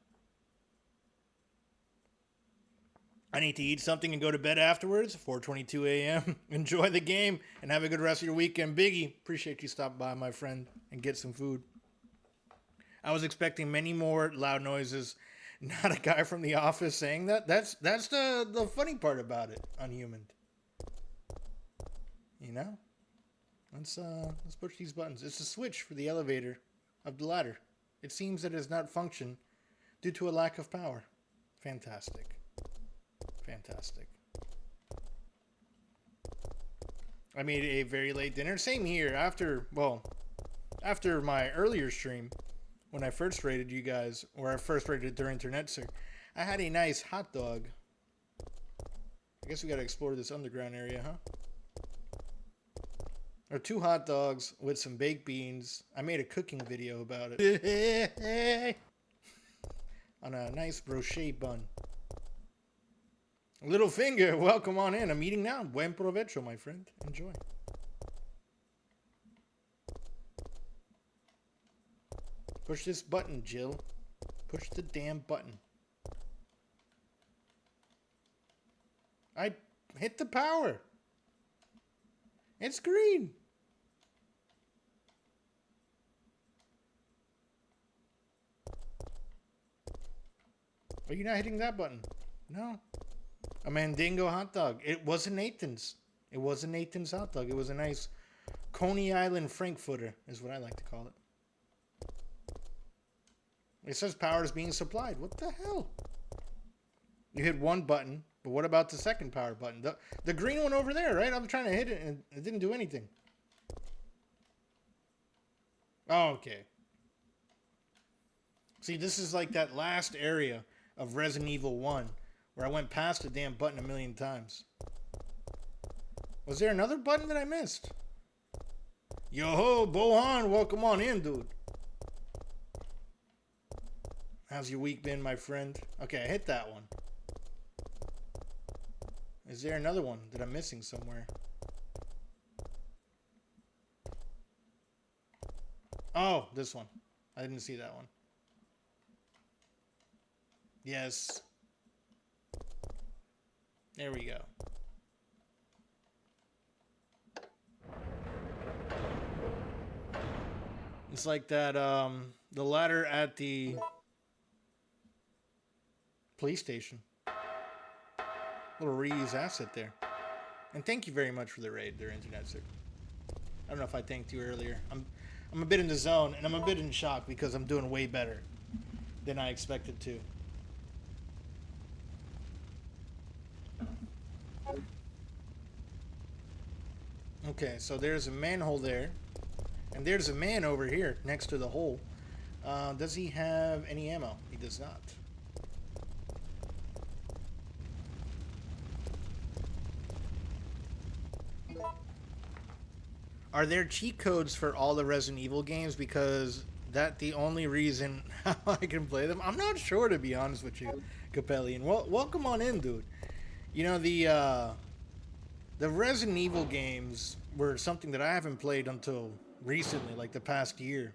I need to eat something and go to bed afterwards. 4:22 a.m. Enjoy the game and have a good rest of your weekend. Biggie, appreciate you stopping by, my friend, and get some food. I was expecting many more loud noises. Not a guy from The Office saying that. That's the funny part about it, Unhuman. You know? Let's push these buttons. It's a switch for the elevator of the ladder. It seems that it does not function due to a lack of power. Fantastic. I made a very late dinner. Same here. After my earlier stream, when I first rated you guys, or I first rated their internet, sir, I had a nice hot dog. I guess we gotta explore this underground area, huh? Or 2 hot dogs with some baked beans. I made a cooking video about it. On a nice brochet bun. Little finger, welcome on in. I'm eating now. Buen provecho, my friend. Enjoy. Push this button, Jill. Push the damn button. I hit the power. It's green. Are you not hitting that button? No. A Mandingo hot dog. It wasn't Nathan's. It wasn't Nathan's hot dog. It was a nice Coney Island Frankfurter, is what I like to call it. It says power is being supplied. What the hell? You hit one button, but what about the second power button? The green one over there, right? I'm trying to hit it and it didn't do anything. Oh, okay. See, this is like that last area of Resident Evil 1 where I went past the damn button a million times. Was there another button that I missed? Yo-ho, Bohan, welcome on in, dude. How's your week been, my friend? Okay, I hit that one. Is there another one that I'm missing somewhere? Oh, this one. I didn't see that one. Yes. There we go. It's like that, the ladder at the police station. Little reuse asset there. And thank you very much for the raid, their internet, sir. I don't know if I thanked you earlier. I'm a bit in the zone, and I'm a bit in shock because I'm doing way better than I expected to. Okay, so there's a manhole there, and there's a man over here next to the hole. Does he have any ammo? He does not. Are there cheat codes for all the Resident Evil games? Because that's the only reason how I can play them. I'm not sure, to be honest with you, Capellian. Well, welcome on in, dude. You know, the Resident Evil games were something that I haven't played until recently, like the past year.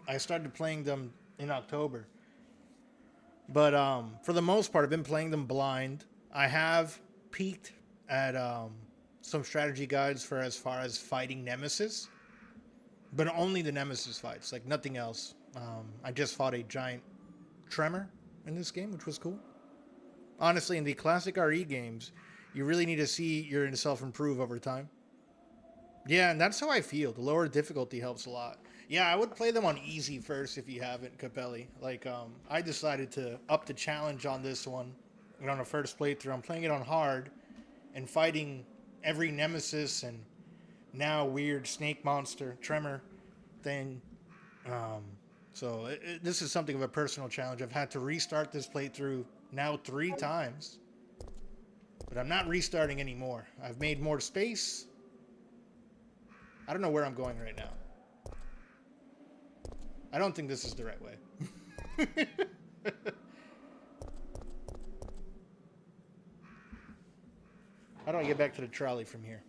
I started playing them in October. But for the most part, I've been playing them blind. I have peeked at some strategy guides for as far as fighting Nemesis, but only the Nemesis fights, like nothing else. I just fought a giant tremor in this game, which was cool. Honestly, in the classic RE games, you really need to see yourself improve over time. Yeah, and that's how I feel. The lower difficulty helps a lot. Yeah, I would play them on easy first if you haven't, Capelli. Like, I decided to up the challenge on this one. And on a first playthrough, I'm playing it on hard and fighting every nemesis and now weird snake monster, tremor thing. So this is something of a personal challenge. I've had to restart this playthrough now 3 times. But I'm not restarting anymore. I've made more space. I don't know where I'm going right now. I don't think this is the right way. How do I get back to the trolley from here?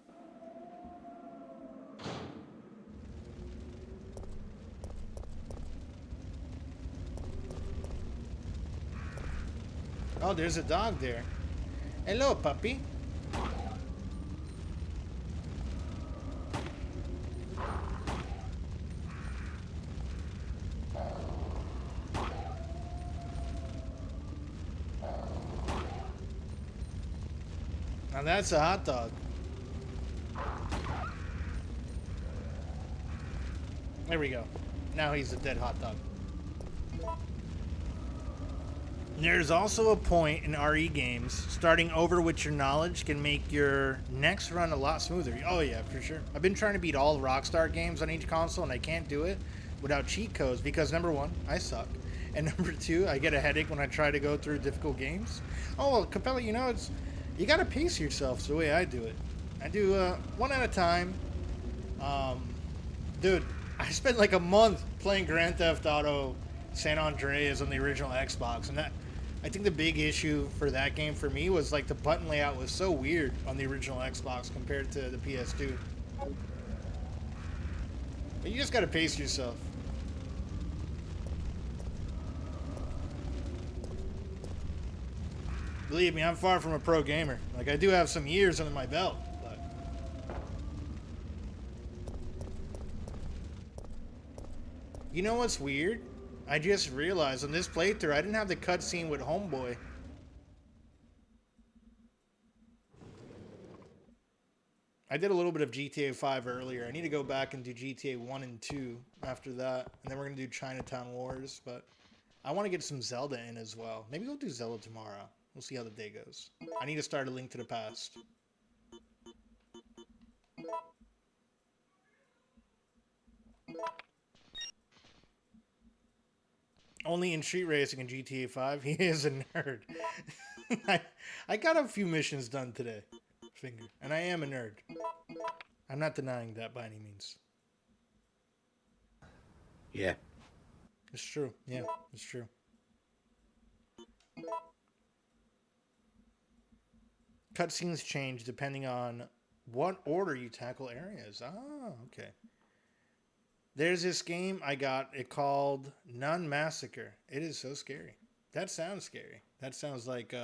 Oh, there's a dog there. Hello, puppy. Now that's a hot dog. There we go. Now he's a dead hot dog. There's also a point in RE games, starting over with your knowledge can make your next run a lot smoother. Oh yeah, for sure. I've been trying to beat all Rockstar games on each console, and I can't do it without cheat codes because number 1, I suck. And number 2, I get a headache when I try to go through difficult games. Oh, well, Capella, you know, you gotta pace yourself. It's the way I do it. I do one at a time. Dude, I spent like a month playing Grand Theft Auto San Andreas on the original Xbox, and I think the big issue for that game for me was like the button layout was so weird on the original Xbox compared to the PS2. But you just gotta pace yourself. Believe me, I'm far from a pro gamer. Like, I do have some years under my belt, but... You know what's weird? I just realized on this playthrough, I didn't have the cutscene with Homeboy. I did a little bit of GTA 5 earlier. I need to go back and do GTA 1 and 2 after that. And then we're going to do Chinatown Wars, but... I want to get some Zelda in as well. Maybe we'll do Zelda tomorrow. We'll see how the day goes. I need to start A Link to the Past. Only in street racing in GTA 5. He is a nerd. I got a few missions done today. Finger. And I am a nerd. I'm not denying that by any means. Yeah. It's true. Yeah, it's true. Cutscenes change depending on what order you tackle areas. Ah, okay. There's this game I got. It called Nun Massacre. It is so scary. That sounds scary. That sounds like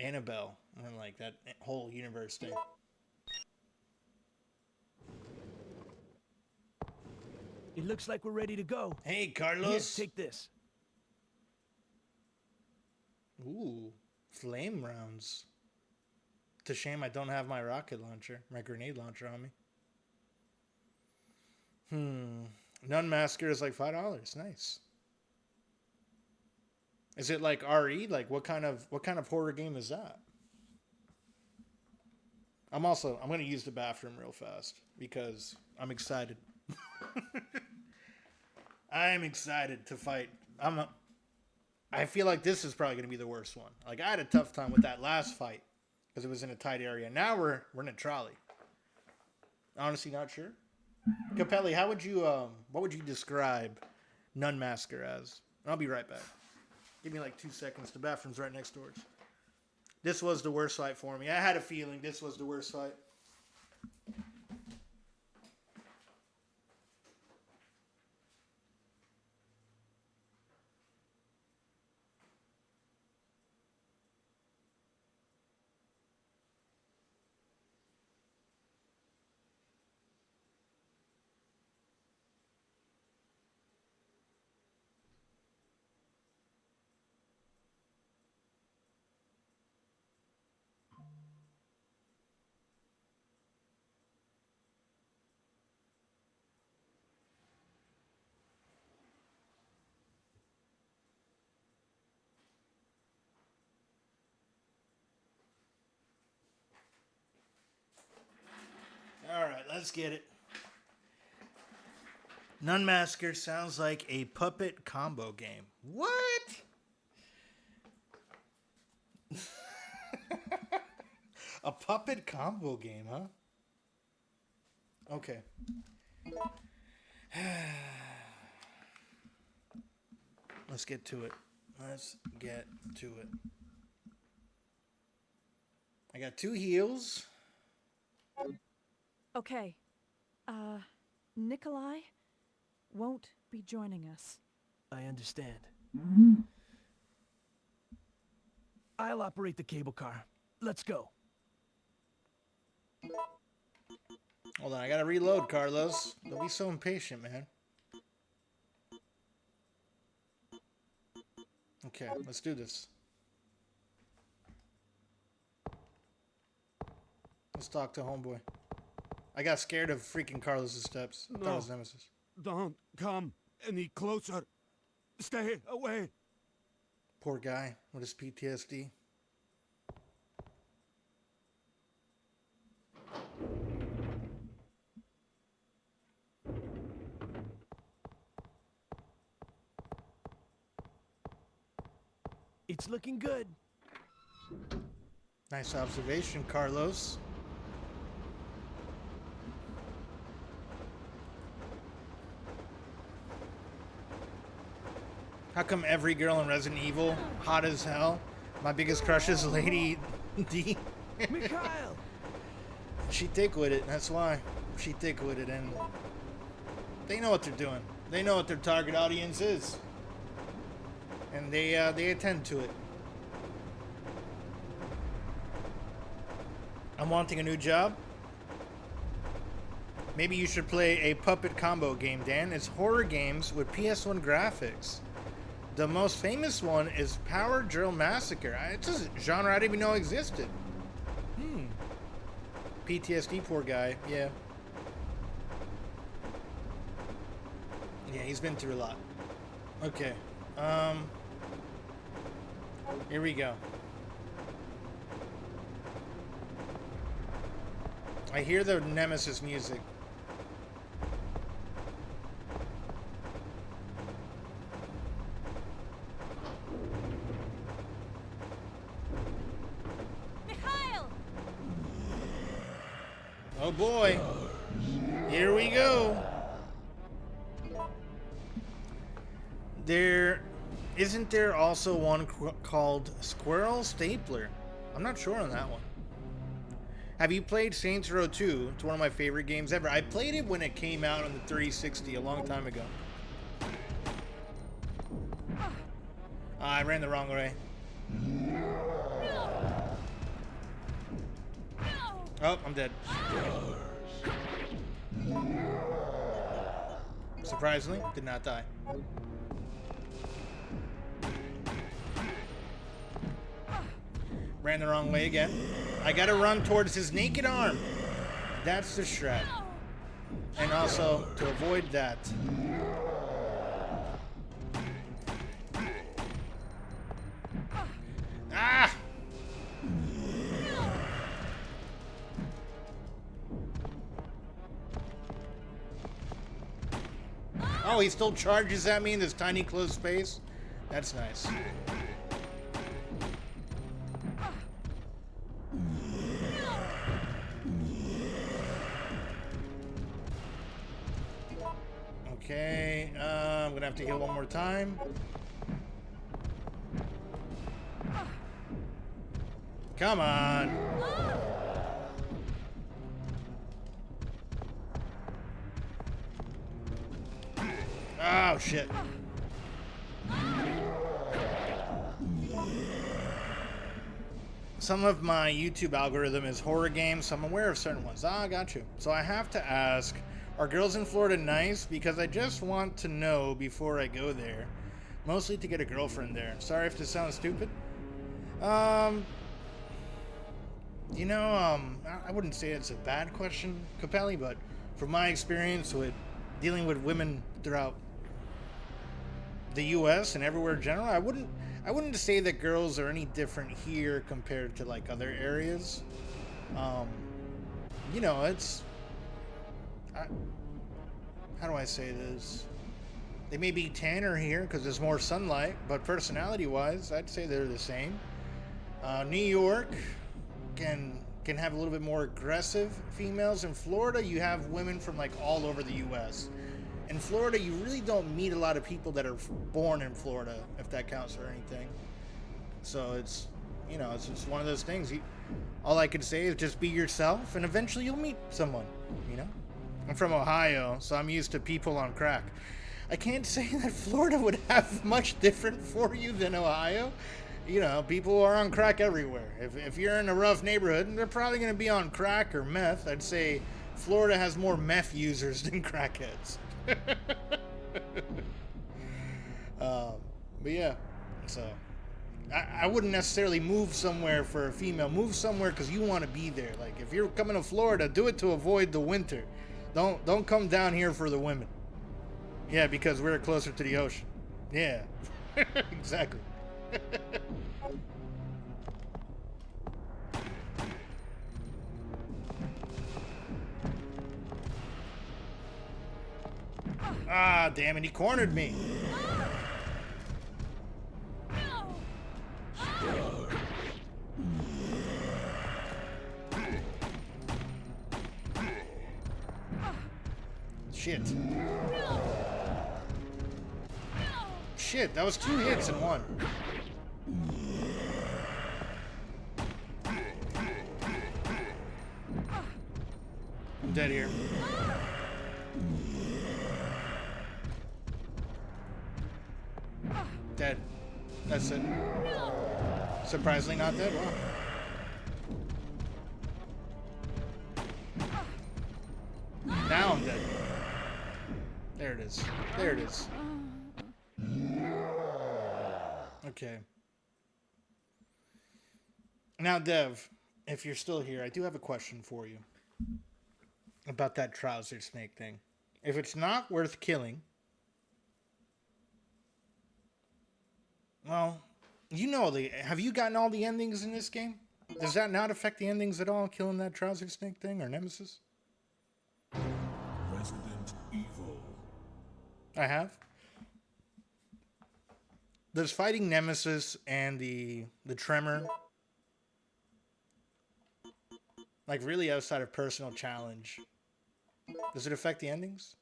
Annabelle and like that whole universe thing. It looks like we're ready to go. Hey, Carlos. Here, take this. Ooh, flame rounds. It's a shame I don't have my rocket launcher, my grenade launcher on me. Nun Masker is like $5. Nice. Is it like RE? Like what kind of horror game is that? I'm gonna use the bathroom real fast because I'm excited. I'm excited to fight. I feel like this is probably gonna be the worst one. Like I had a tough time with that last fight because it was in a tight area. Now we're in a trolley. Honestly, not sure. Capelli, what would you describe Nun Masker as? I'll be right back. Give me like 2 seconds. The bathroom's right next door. This was the worst fight for me. I had a feeling this was the worst fight. Alright, let's get it. Nun Masker sounds like a puppet combo game. What? A puppet combo game, huh? Okay. Let's get to it. I got 2 heals. Okay. Nikolai won't be joining us. I understand. I'll operate the cable car. Let's go. Hold on, I gotta reload, Carlos. Don't be so impatient, man. Okay, let's do this. Let's talk to homeboy. I got scared of freaking Carlos's steps. I thought it was Nemesis. Don't come any closer. Stay away. Poor guy with his PTSD. It's looking good. Nice observation, Carlos. How come every girl in Resident Evil, hot as hell? My biggest crush is Lady D. Mikhail! She thick with it, that's why. She thick with it, and they know what they're doing. They know what their target audience is. And they attend to it. I'm wanting a new job. Maybe you should play a puppet combo game, Dan. It's horror games with PS1 graphics. The most famous one is Power Drill Massacre. It's a genre I didn't even know existed. PTSD, poor guy. Yeah. Yeah, he's been through a lot. Okay. Here we go. I hear the Nemesis music. Mikhail! Oh boy. Here we go. Isn't there also one called Squirrel Stapler? I'm not sure on that one. Have you played Saints Row 2? It's one of my favorite games ever. I played it when it came out on the 360 a long time ago. I ran the wrong way. Oh, I'm dead. Surprisingly, did not die. Ran the wrong way again. I gotta run towards his naked arm. That's the strat. And also, to avoid that. Ah! Oh, he still charges at me in this tiny closed space? That's nice. Okay, I'm gonna have to heal one more time. Come on. Oh, shit. Some of my YouTube algorithm is horror games, so I'm aware of certain ones. Ah, got you. So I have to ask, are girls in Florida nice? Because I just want to know before I go there. Mostly to get a girlfriend there. Sorry if this sounds stupid. You know, I wouldn't say it's a bad question, Capelli, but from my experience with dealing with women throughout the U.S. and everywhere in general, I wouldn't say that girls are any different here compared to like other areas. You know, how do I say this? They may be tanner here because there's more sunlight, but personality-wise, I'd say they're the same. New York can have a little bit more aggressive females. In Florida, you have women from like all over the U.S. In Florida, you really don't meet a lot of people that are born in Florida, if that counts for anything. So it's, you know, it's just one of those things. All I can say is just be yourself, and eventually you'll meet someone, you know? I'm from Ohio, so I'm used to people on crack. I can't say that Florida would have much different for you than Ohio. You know, people are on crack everywhere. If you're in a rough neighborhood, they're probably going to be on crack or meth. I'd say Florida has more meth users than crackheads. But yeah, so I wouldn't necessarily move somewhere for a female. Move somewhere because you want to be there. Like if you're coming to Florida, do it to avoid the winter. Don't come down here for the women. Yeah, because we're closer to the ocean. Yeah, exactly. Ah, damn it, he cornered me. Shit. Shit, that was 2 hits in one. I'm dead here. Dead. That's it. Surprisingly not dead. Wow. Now I'm dead. There it is. There it is. Okay. Now, Dev, if you're still here, I do have a question for you about that trouser snake thing. If it's not worth killing, well, you know, have you gotten all the endings in this game? Does that not affect the endings at all, killing that trouser snake thing or Nemesis? Resident Evil. I have. Does fighting Nemesis and the Tremor, like really outside of personal challenge, does it affect the endings?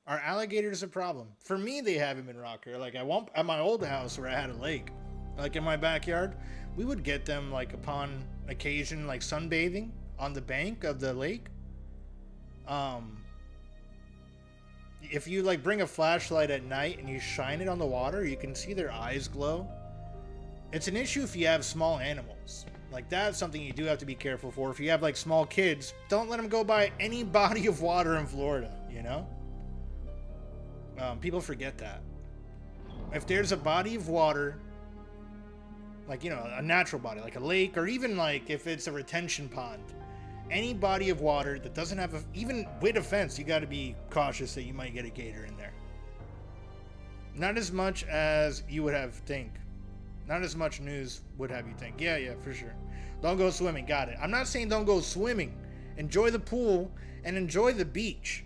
Are alligators a problem? For me, they haven't been rocker. Like at my old house where I had a lake, like in my backyard, we would get them like upon occasion, like sunbathing on the bank of the lake. If you like bring a flashlight at night and you shine it on the water, you can see their eyes glow. It's an issue if you have small animals. Like that's something you do have to be careful for. If you have like small kids, don't let them go by any body of water in Florida, you know? People forget that. If there's a body of water like, you know, a natural body, like a lake, or even like if it's a retention pond. Any body of water that doesn't have even with a fence, you got to be cautious that you might get a gator in there. Not as much as you would have think. Not as much news would have you think. Yeah, for sure. Don't go swimming. Got it. I'm not saying don't go swimming. Enjoy the pool and enjoy the beach.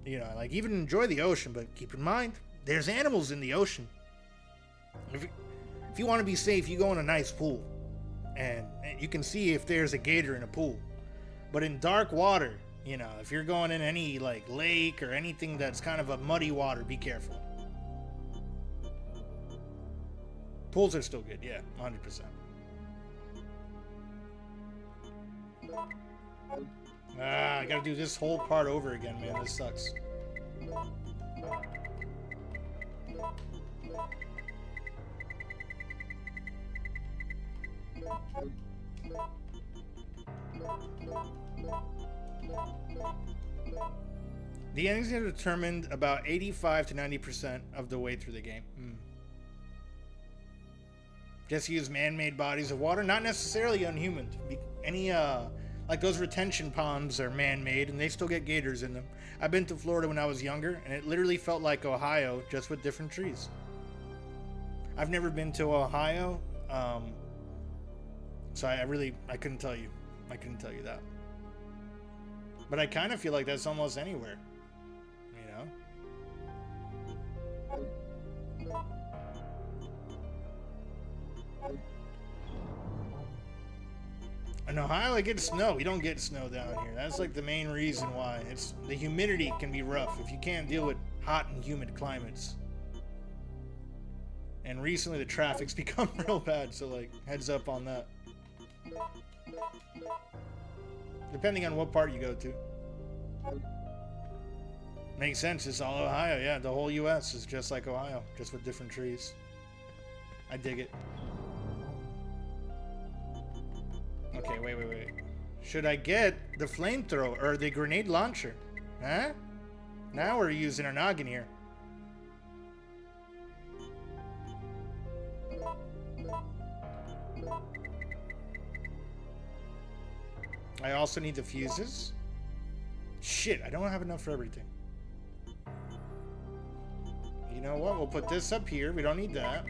You know, like even enjoy the ocean, but keep in mind, there's animals in the ocean. If you want to be safe, you go in a nice pool. And you can see if there's a gator in a pool. But in dark water, you know, if you're going in any like lake or anything that's kind of a muddy water, be careful. Pools are still good, yeah, 100%. I gotta do this whole part over again, man. This sucks. The endings are determined about 85 to 90% of the way through the game. Just use man-made bodies of water, not necessarily unhuman. Any like those retention ponds are man-made and they still get gators in them. I've been to Florida when I was younger and it literally felt like Ohio, just with different trees. I've never been to Ohio, so I couldn't tell you. I couldn't tell you that. But I kind of feel like that's almost anywhere, you know? In Ohio, I get snow. We don't get snow down here. That's like the main reason why. It's the humidity can be rough if you can't deal with hot and humid climates. And recently the traffic's become real bad, so like heads up on that. Depending on what part you go to. Makes sense. It's all Ohio. Yeah, the whole U.S. is just like Ohio, just with different trees. I dig it. Okay, wait. Should I get the flamethrower or the grenade launcher? Huh? Now we're using our noggin here. I also need the fuses. Shit, I don't have enough for everything. You know what? We'll put this up here. We don't need that.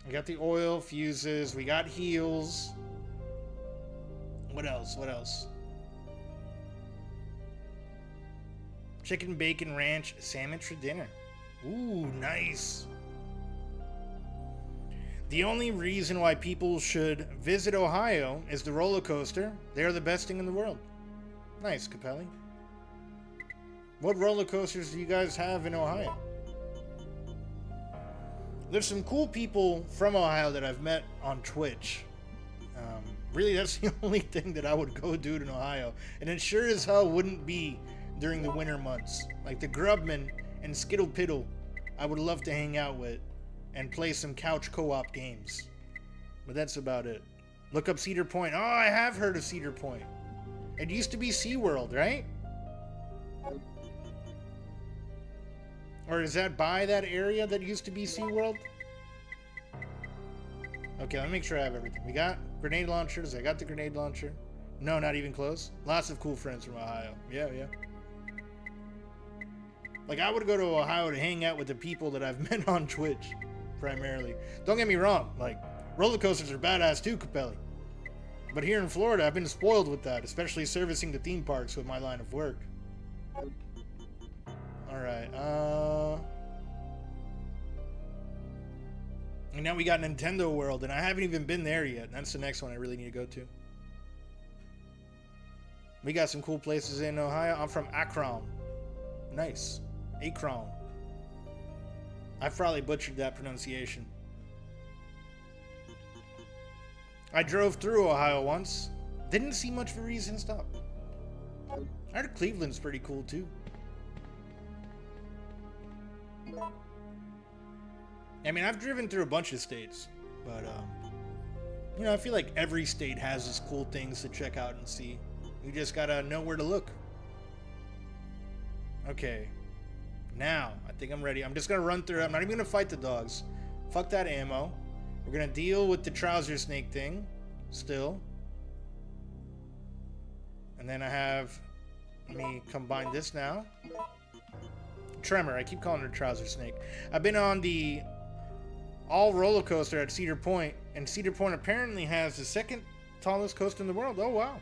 We got the oil, fuses, we got heels. What else? Chicken, bacon, ranch, sandwich for dinner. Ooh, nice. The only reason why people should visit Ohio is the roller coaster. They're the best thing in the world. Nice, Capelli. What roller coasters do you guys have in Ohio? There's some cool people from Ohio that I've met on Twitch. Really, that's the only thing that I would go do in Ohio. And it sure as hell wouldn't be during the winter months. Like the Grubman and Skittle Piddle, I would love to hang out with and play some couch co-op games. But that's about it. Look up Cedar Point. Oh, I have heard of Cedar Point. It used to be SeaWorld, right? Or is that by that area that used to be SeaWorld? Okay, let me make sure I have everything. We got grenade launchers. I got the grenade launcher. No, not even close. Lots of cool friends from Ohio. Yeah. Like, I would go to Ohio to hang out with the people that I've met on Twitch, primarily. Don't get me wrong. Like, roller coasters are badass too, Capelli. But here in Florida, I've been spoiled with that, especially servicing the theme parks with my line of work. Alright, and now we got Nintendo World, and I haven't even been there yet. That's the next one I really need to go to. We got some cool places in Ohio. I'm from Akron. Nice. Akron. I probably butchered that pronunciation. I drove through Ohio once. Didn't see much of a reason to stop. I heard Cleveland's pretty cool too. I mean, I've driven through a bunch of states, but, you know, I feel like every state has its cool things to check out and see. You just gotta know where to look. Okay. Now, I think I'm ready. I'm just gonna run through. I'm not even gonna fight the dogs. Fuck that ammo. We're gonna deal with the trouser snake thing. Still. And then I have... Let me combine this now. Tremor. I keep calling her trouser snake. I've been on the all roller coaster at Cedar Point. And Cedar Point apparently has the second tallest coaster in the world. Oh, wow.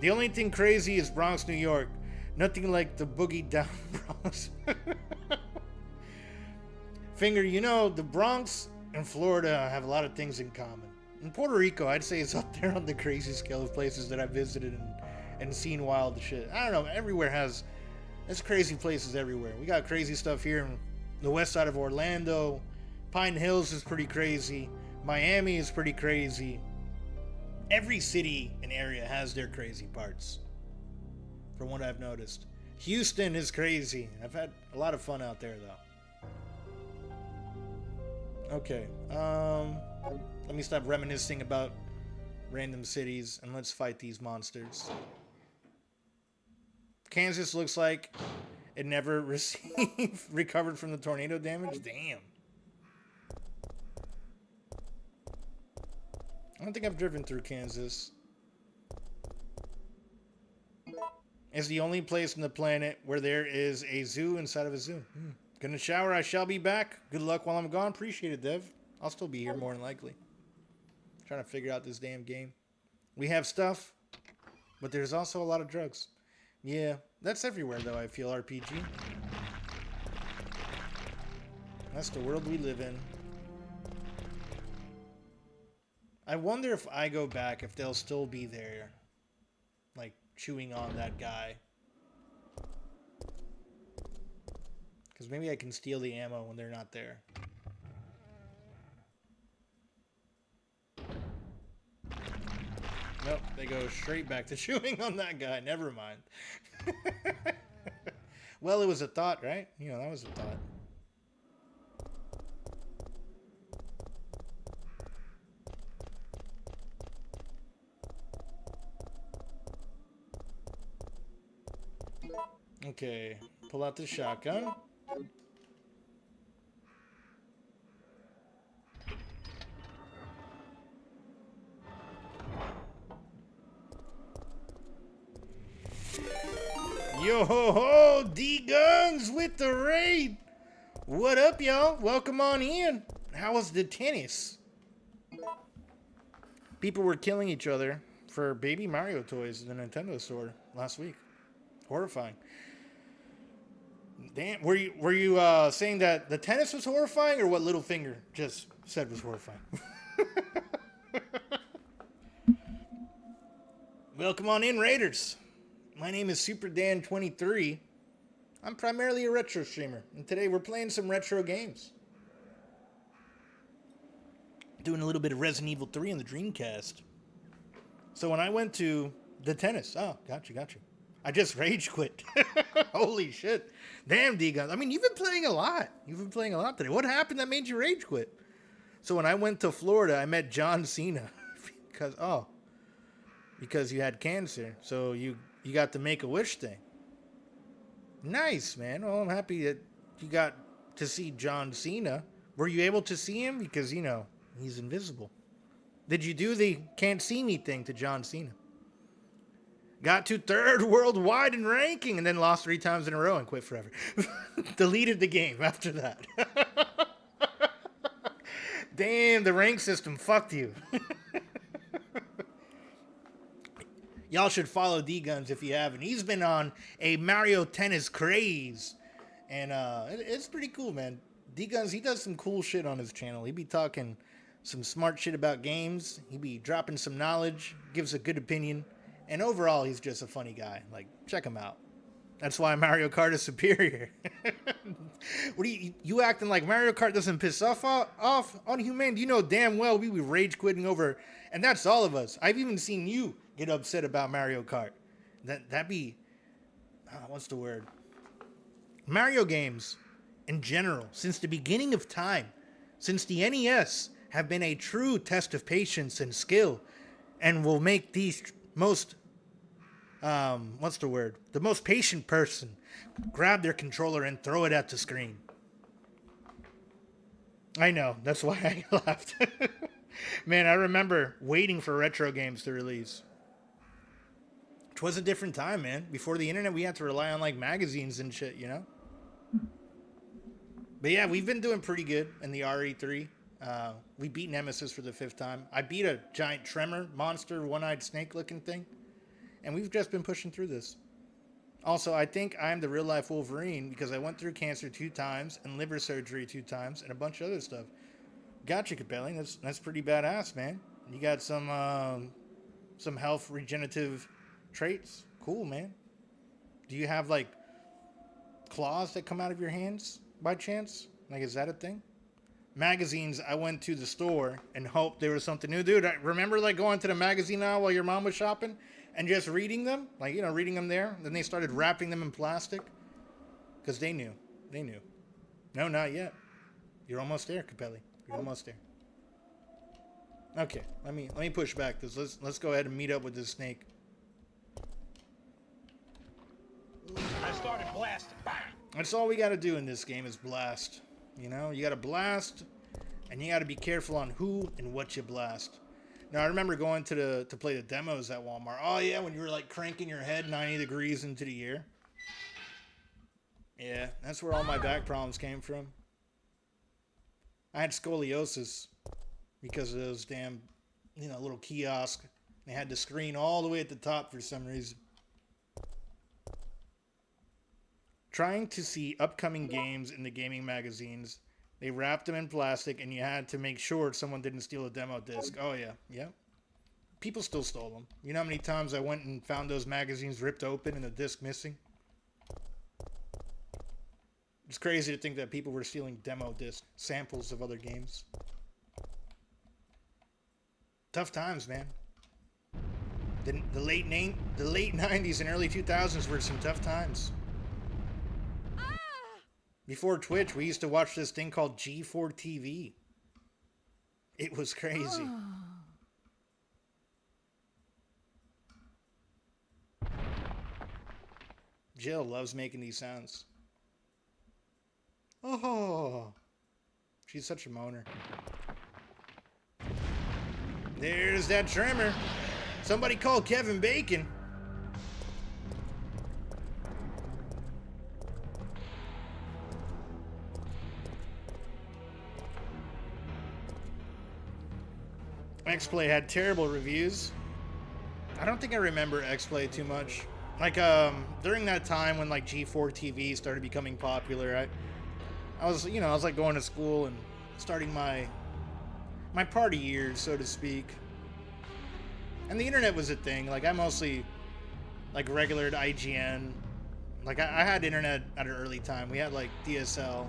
The only thing crazy is Bronx, New York. Nothing like the boogie down Bronx. Finger, you know, the Bronx and Florida have a lot of things in common. And Puerto Rico, I'd say, is up there on the crazy scale of places that I've visited and seen wild shit. I don't know, everywhere has... There's crazy places everywhere. We got crazy stuff here in the west side of Orlando. Pine Hills is pretty crazy. Miami is pretty crazy. Every city and area has their crazy parts, from what I've noticed. Houston is crazy. I've had a lot of fun out there, though. Okay, let me stop reminiscing about random cities, and let's fight these monsters. Kansas looks like it never recovered from the tornado damage. Damn. I don't think I've driven through Kansas. It's the only place on the planet where there is a zoo inside of a zoo. Gonna shower, I shall be back. Good luck while I'm gone. Appreciate it, Dev. I'll still be here more than likely. Trying to figure out this damn game. We have stuff, but there's also a lot of drugs. Yeah, that's everywhere though, I feel, RPG. That's the world we live in. I wonder if I go back, if they'll still be there. Like, chewing on that guy. Because maybe I can steal the ammo when they're not there. Nope, they go straight back to chewing on that guy. Never mind. Well, it was a thought, right? You know, that was a thought. Okay, pull out the shotgun. Yo ho ho, D-Guns with the raid. What up, y'all? Welcome on in. How was the tennis? People were killing each other for Baby Mario toys in the Nintendo store last week. Horrifying. Damn, were you saying that the tennis was horrifying, or what Littlefinger just said was horrifying? Welcome on in, Raiders. My name is SuperDan23. I'm primarily a retro streamer, and today we're playing some retro games. Doing a little bit of Resident Evil 3 on the Dreamcast. So when I went to the tennis, oh, gotcha. I just rage quit. Holy shit. Damn, D-Guns. I mean, you've been playing a lot. Today. What happened that made you rage quit? So when I went to Florida, I met John Cena. Because you had cancer. So you got the Make-A-Wish thing. Nice, man. Well, I'm happy that you got to see John Cena. Were you able to see him? Because, you know, he's invisible. Did you do the can't see me thing to John Cena? Got to 3rd worldwide in ranking and then lost 3 times in a row and quit forever. Deleted the game after that. Damn, the rank system fucked you. Y'all should follow D-Guns if you haven't. He's been on a Mario Tennis craze. And it's pretty cool, man. D-Guns, he does some cool shit on his channel. He be talking some smart shit about games. He be dropping some knowledge, gives a good opinion. And overall, he's just a funny guy. Like, check him out. That's why Mario Kart is superior. What are you acting like Mario Kart doesn't piss off on human? You know damn well we be rage quitting over, and that's all of us. I've even seen you get upset about Mario Kart. That be, what's the word? Mario games, in general, since the beginning of time, since the NES, have been a true test of patience and skill, and will make these most what's the word? The most patient person grab their controller and throw it at the screen. I know, that's why I laughed. Man, I remember waiting for retro games to release. It was a different time, man. Before the internet, we had to rely on like magazines and shit, you know? But yeah, we've been doing pretty good in the RE3. We beat Nemesis for the 5th time. I beat a giant tremor monster, one-eyed snake looking thing. And we've just been pushing through this. Also, I think I'm the real life Wolverine because I went through cancer 2 times and liver surgery 2 times and a bunch of other stuff. Gotcha, Capelli. That's pretty badass, man. You got some health regenerative traits. Cool, man. Do you have like claws that come out of your hands by chance? Like, is that a thing? Magazines, I went to the store and hoped there was something new. Dude, I remember like going to the magazine aisle while your mom was shopping and just reading them, like, you know, reading them there. Then they started wrapping them in plastic because they knew. No, not yet. You're almost there, Capelli. You're almost there. Okay, let me push back this. Let's go ahead and meet up with this snake. I started blasting. Bang! That's all we got to do in this game is blast. You know, you got to blast, and you got to be careful on who and what you blast. Now, I remember going to play the demos at Walmart. Oh, yeah, when you were, like, cranking your head 90 degrees into the air. Yeah, that's where all my back problems came from. I had scoliosis because of those damn, you know, little kiosks. They had the screen all the way at the top for some reason. Trying to see upcoming games in the gaming magazines. They wrapped them in plastic, and you had to make sure someone didn't steal a demo disc. Oh, yeah. People still stole them. You know how many times I went and found those magazines ripped open and the disc missing? It's crazy to think that people were stealing demo disc samples of other games. Tough times, man. The late 90s and early 2000s were some tough times. Before Twitch, we used to watch this thing called G4 TV. It was crazy. Jill loves making these sounds. Oh, she's such a moaner. There's that tremor. Somebody call Kevin Bacon. X-Play had terrible reviews. I don't think I remember X-Play too much. Like, during that time when, like, G4 TV started becoming popular, I was like going to school and starting my party years, so to speak. And the internet was a thing. Like, I mostly, like, regular IGN. Like, I had internet at an early time. We had, like, DSL.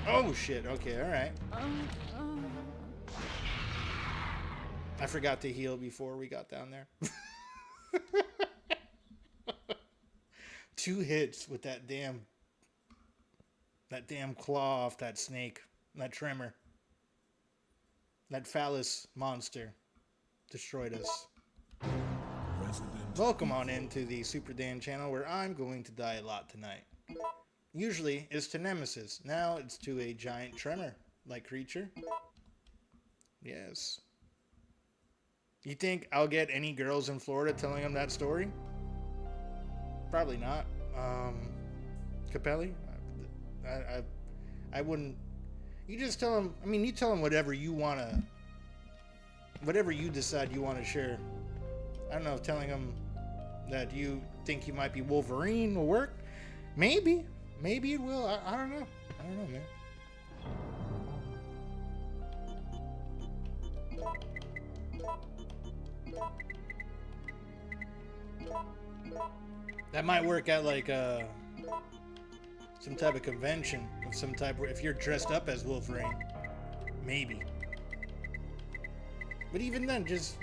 Oh, shit. Okay, alright. I forgot to heal before we got down there. 2 hits with that damn claw off that snake, that tremor. That phallus monster destroyed us. Welcome on into the Super Dan channel where I'm going to die a lot tonight. Usually it's to Nemesis. Now it's to a giant tremor-like creature. Yes. You think I'll get any girls in Florida telling them that story? Probably not. Capelli? I wouldn't. You just tell them. I mean, you tell them whatever you wanna. Whatever you decide you want to share. I don't know if telling them that you think you might be Wolverine will work. Maybe it will. I don't know. I don't know, man. That might work at like some type of convention of some type where if you're dressed up as Wolverine, maybe. But even then, just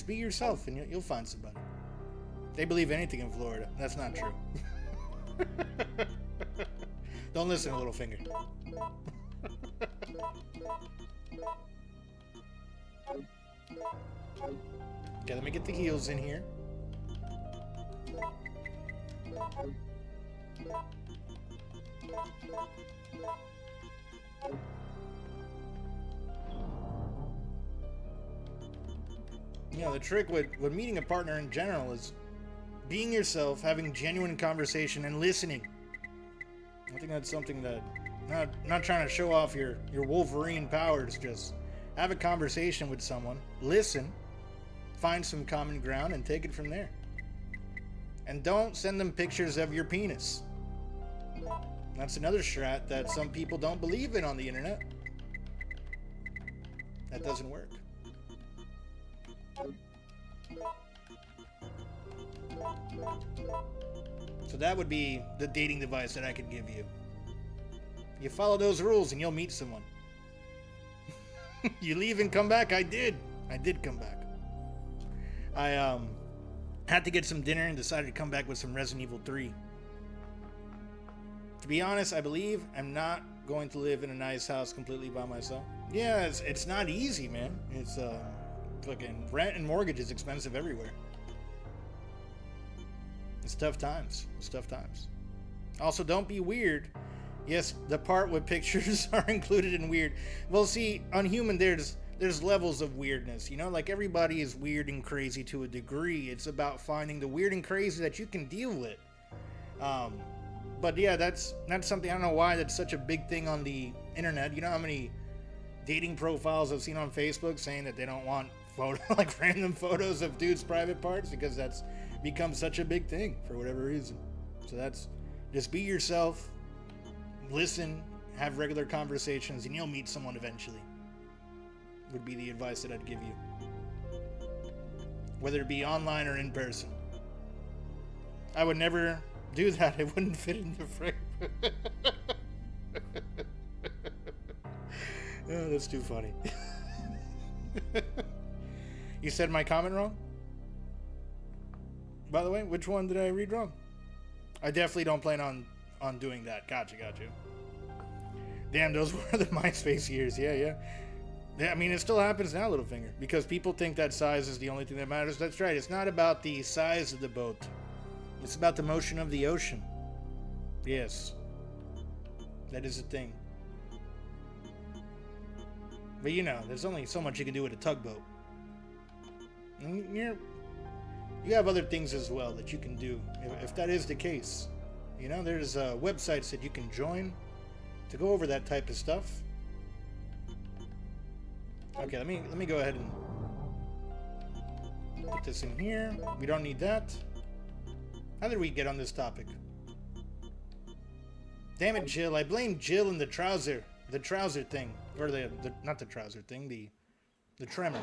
be yourself and you'll find somebody. They believe anything in Florida. That's not true. Don't listen to Littlefinger. Okay, let me get the heals in here. You know, the trick with meeting a partner in general is being yourself, having genuine conversation, and listening. I think that's something that, not trying to show off your Wolverine powers, just have a conversation with someone, listen, find some common ground, and take it from there. And don't send them pictures of your penis. That's another strat that some people don't believe in on the internet. That doesn't work. So that would be the dating device that I could give you. You follow those rules and you'll meet someone. You leave and come back. I did come back. I had to get some dinner and decided to come back with some Resident Evil 3. To be honest, I believe I'm not going to live in a nice house completely by myself. Yeah, it's not easy, man. It's fucking rent and mortgage is expensive everywhere. It's tough times. Also, don't be weird. Yes, the part with pictures are included in weird. Well, see, on Human, there's levels of weirdness. You know, like everybody is weird and crazy to a degree. It's about finding the weird and crazy that you can deal with. But yeah, that's something, I don't know why that's such a big thing on the internet. You know how many dating profiles I've seen on Facebook saying that they don't want like random photos of dudes' private parts, because that's become such a big thing for whatever reason. So that's, just be yourself, listen, have regular conversations, and you'll meet someone eventually. Would be the advice that I'd give you. Whether it be online or in person. I would never do that. It wouldn't fit in the frame. Oh, that's too funny. You said my comment wrong? By the way, which one did I read wrong? I definitely don't plan on doing that. Gotcha. Damn, those were the MySpace years. Yeah. I mean, it still happens now, Littlefinger, because people think that size is the only thing that matters. That's right. It's not about the size of the boat. It's about the motion of the ocean. Yes. That is a thing. But you know, there's only so much you can do with a tugboat. And you have other things as well that you can do, if that is the case. You know, there's websites that you can join to go over that type of stuff. Okay, let me go ahead and put this in here. We don't need that. How did we get on this topic? Damn it, Jill. I blame Jill and the trouser thing. Or the not the trouser thing, the tremor.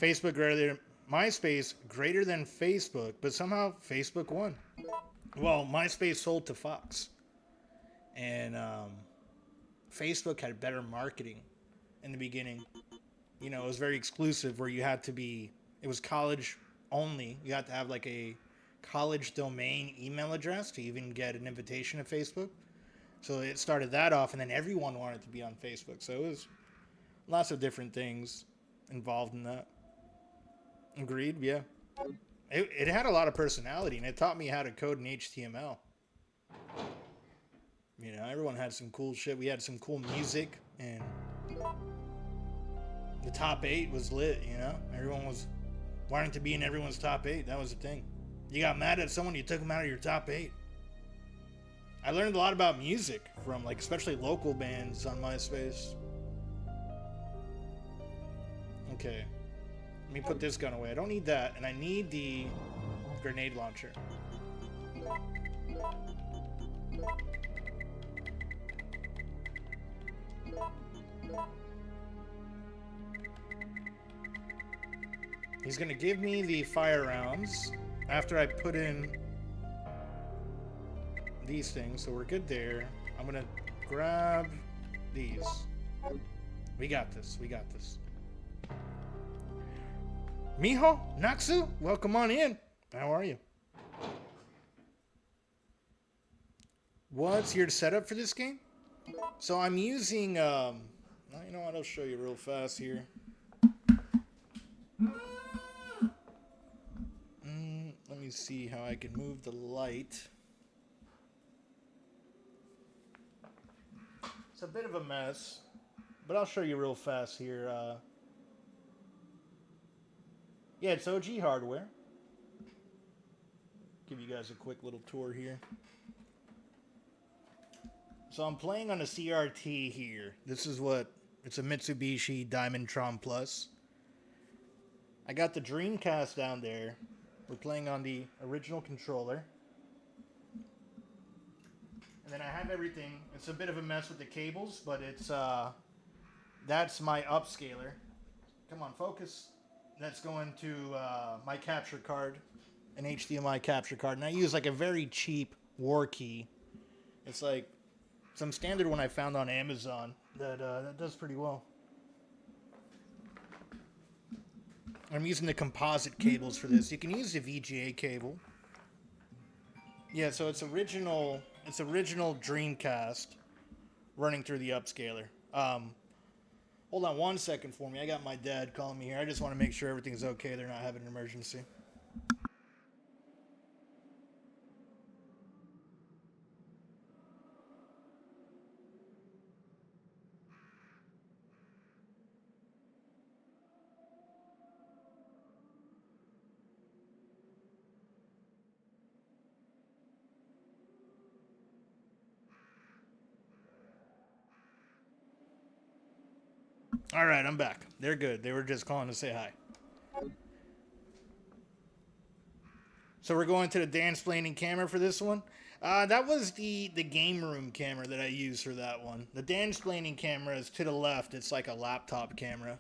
Facebook greater, MySpace greater than Facebook, but somehow Facebook won. Well, MySpace sold to Fox. And Facebook had better marketing in the beginning. You know, it was very exclusive, where you had to be, it was college only. You had to have like a college domain email address to even get an invitation to Facebook. So it started that off, and then everyone wanted to be on Facebook. So it was lots of different things involved in that. Agreed, yeah. It had a lot of personality, and it taught me how to code in HTML. You know, everyone had some cool shit. We had some cool music, and the top 8 was lit, you know? Everyone was wanting to be in everyone's top 8. That was the thing. You got mad at someone, you took them out of your top 8. I learned a lot about music from, like, especially local bands on MySpace. Okay. Let me put this gun away. I don't need that, and I need the grenade launcher. He's gonna give me the fire rounds after I put in these things, so we're good there. I'm gonna grab these. We got this. Miho, Natsu, welcome on in. How are you? What's your setup for this game? So I'm using, You know what? I'll show you real fast here. Let me see how I can move the light. It's a bit of a mess, but I'll show you real fast here. Yeah, it's OG hardware. Give you guys a quick little tour here. So I'm playing on a CRT here. This is it's a Mitsubishi Diamondtron Plus. I got the Dreamcast down there. We're playing on the original controller. And then I have everything. It's a bit of a mess with the cables, but it's that's my upscaler. Come on, focus. That's going to my capture card, an HDMI capture card. And I use like a very cheap war key. It's like some standard one I found on Amazon that does pretty well. I'm using the composite cables for this. You can use the VGA cable. Yeah, so it's original Dreamcast running through the upscaler. Hold on one second for me. I got my dad calling me here. I just want to make sure everything's okay. They're not having an emergency. All right, I'm back. They're good. They were just calling to say hi. So we're going to the dance-planning camera for this one. That was the game room camera that I used for that one. The dance-planning camera is to the left. It's like a laptop camera.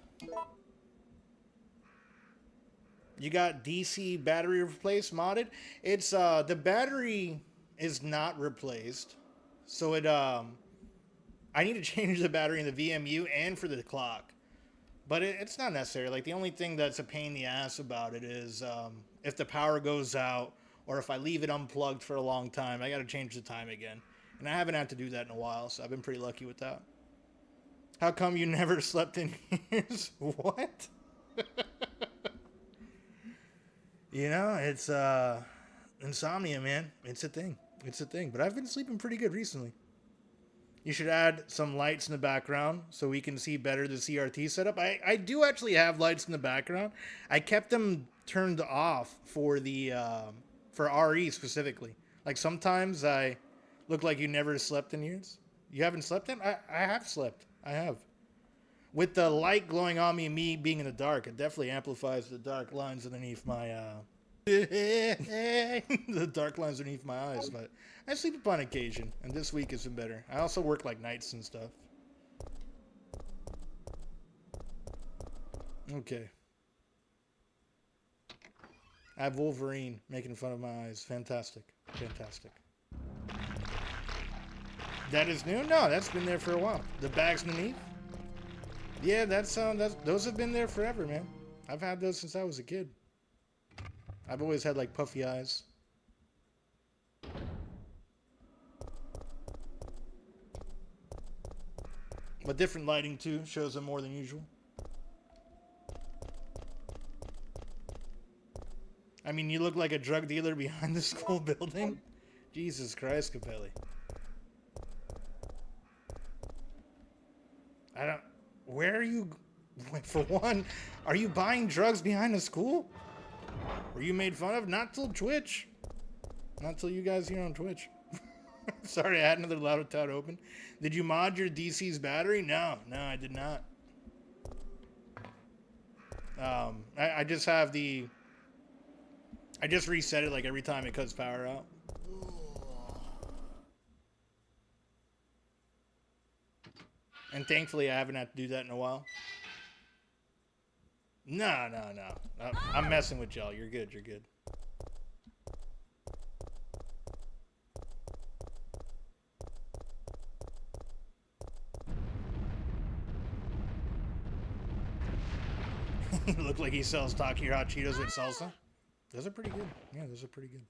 You got DC battery replaced modded. It's the battery is not replaced, so it I need to change the battery in the VMU and for the clock. But it's not necessary. Like, the only thing that's a pain in the ass about it is if the power goes out or if I leave it unplugged for a long time, I got to change the time again. And I haven't had to do that in a while, so I've been pretty lucky with that. How come you never slept in years? What? You know, it's insomnia, man. It's a thing. It's a thing. But I've been sleeping pretty good recently. You should add some lights in the background so we can see better the CRT setup. I do actually have lights in the background. I kept them turned off for the for RE specifically. Like, sometimes I look like you never slept in years. You haven't slept in? I have slept. I have. With the light glowing on me and me being in the dark, it definitely amplifies the dark lines underneath my the dark lines underneath my eyes. But I sleep upon occasion, and this week has been better. I also work like nights and stuff. Okay. I have Wolverine making fun of my eyes. Fantastic. Fantastic. That is new? No, that's been there for a while. The bags underneath? Yeah, that's those have been there forever, man. I've had those since I was a kid. I've always had like puffy eyes. But different lighting too shows them more than usual. I mean, you look like a drug dealer behind the school building. Jesus Christ, Capelli. Where are you? For one, are you buying drugs behind the school? Were you made fun of? Not till Twitch. Not till you guys here on Twitch. Sorry, I had another Loud Tout open. Did you mod your DC's battery? No, I did not. I just have the... I just reset it like every time it cuts power out. And thankfully, I haven't had to do that in a while. No. I'm messing with y'all. You're good. Look like he sells Taki Hot Cheetos with salsa. Those are pretty good. Yeah, those are pretty good.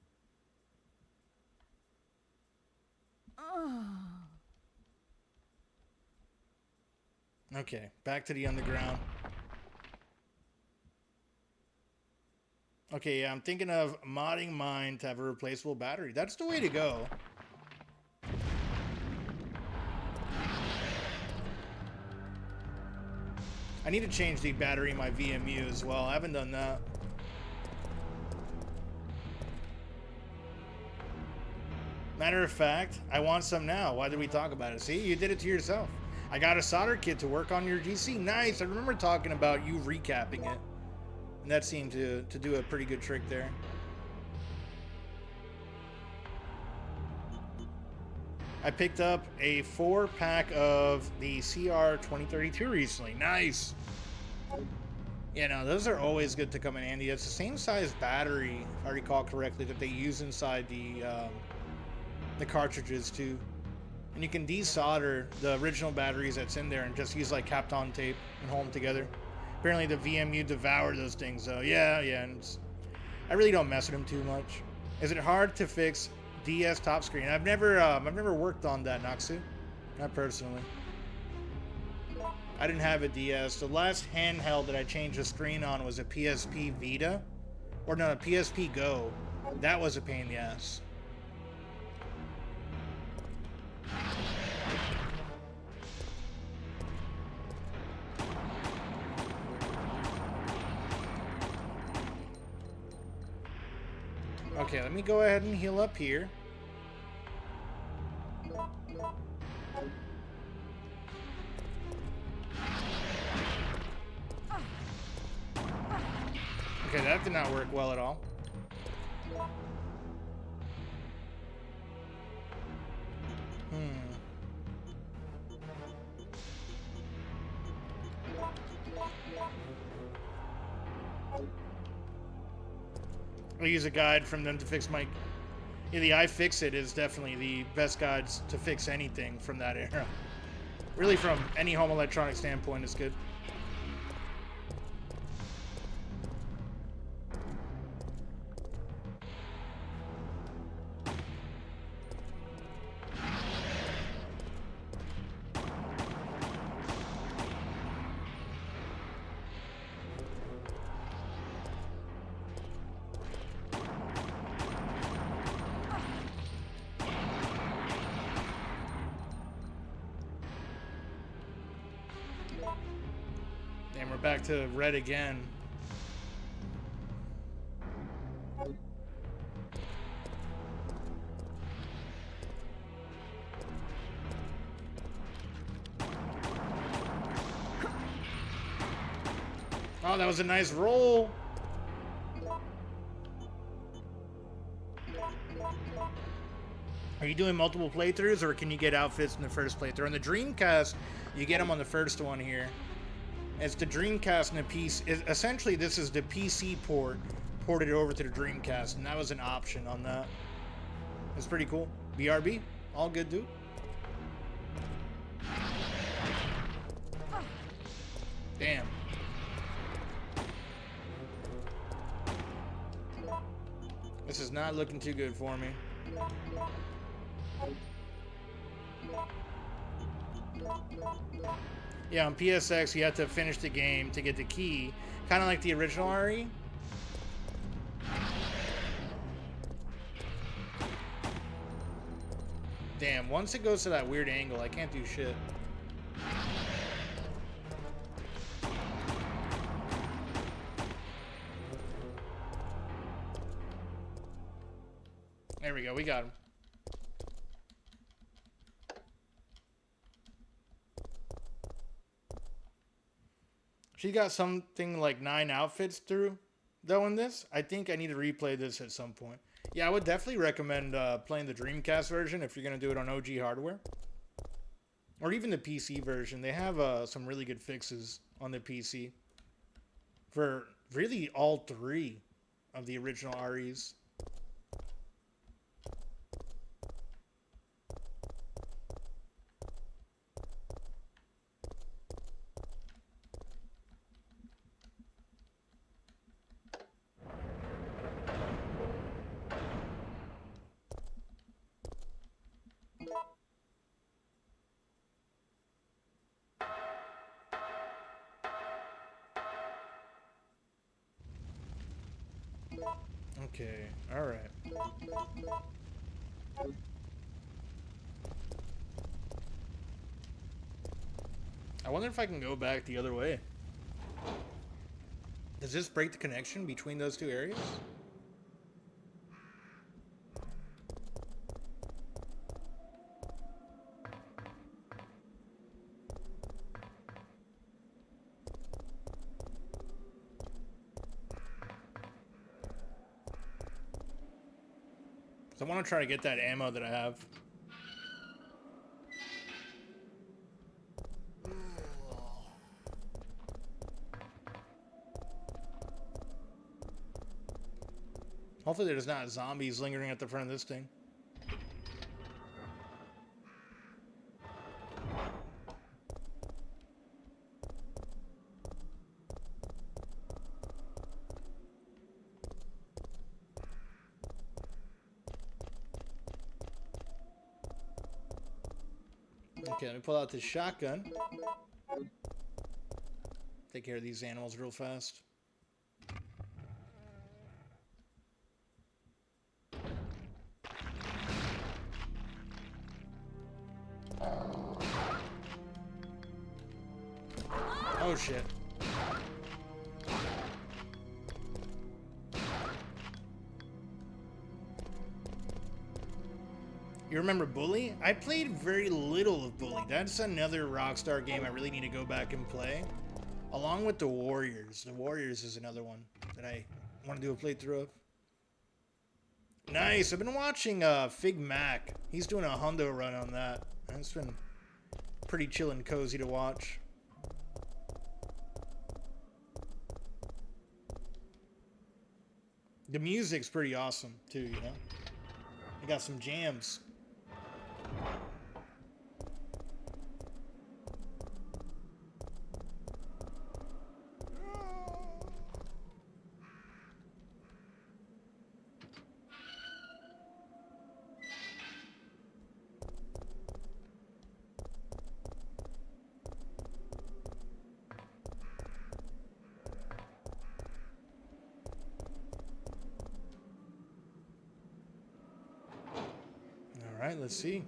Okay, back to the underground. Okay, yeah, I'm thinking of modding mine to have a replaceable battery. That's the way to go. I need to change the battery in my VMU as well. I haven't done that. Matter of fact, I want some now. Why did we talk about it? See, you did it to yourself. I got a solder kit to work on your GC. Nice. I remember talking about you recapping it. And that seemed to do a pretty good trick there. I picked up a 4-pack of the CR 2032 recently. Nice. Yeah, no, those are always good to come in handy. It's the same size battery, if I recall correctly, that they use inside the cartridges too. And you can desolder the original batteries that's in there and just use like Kapton tape and hold them together. Apparently the VMU devoured those things though. Yeah, and I really don't mess with them too much. Is it hard to fix DS top screen? I've never worked on that, Noxu. Not personally. I didn't have a DS. The last handheld that I changed the screen on was a PSP Vita. Or no, a PSP Go. That was a pain in the ass. Okay, let me go ahead and heal up here. Okay, that did not work well at all. I'll use a guide from them to fix my... Yeah, the iFixit is definitely the best guides to fix anything from that era. Really, from any home electronic standpoint, it's good. And we're back to red again. Oh, that was a nice roll. Are you doing multiple playthroughs, or can you get outfits in the first playthrough? On the Dreamcast, you get them on the first one here. It's the Dreamcast and the PC. Essentially, this is the PC port ported over to the Dreamcast, and that was an option on that. It's pretty cool. BRB, all good, dude. Damn. This is not looking too good for me. Yeah, on PSX, you have to finish the game to get the key. Kind of like the original RE. Damn, once it goes to that weird angle, I can't do shit. There we go, we got him. She got something like 9 outfits through, though, in this. I think I need to replay this at some point. Yeah, I would definitely recommend playing the Dreamcast version if you're going to do it on OG hardware. Or even the PC version. They have some really good fixes on the PC for really all 3 of the original REs. Okay, alright. I wonder if I can go back the other way. Does this break the connection between those two areas? I want to try to get that ammo that I have. Hopefully there's not zombies lingering at the front of this thing. Okay, let me pull out this shotgun. Take care of these animals real fast. Oh shit. You remember Bully? I played very little of Bully. That's another Rockstar game I really need to go back and play. Along with The Warriors. The Warriors is another one that I want to do a playthrough of. Nice. I've been watching Fig Mac. He's doing a hundo run on that. And it's been pretty chill and cozy to watch. The music's pretty awesome too, you know? They got some jams. All right, let's see.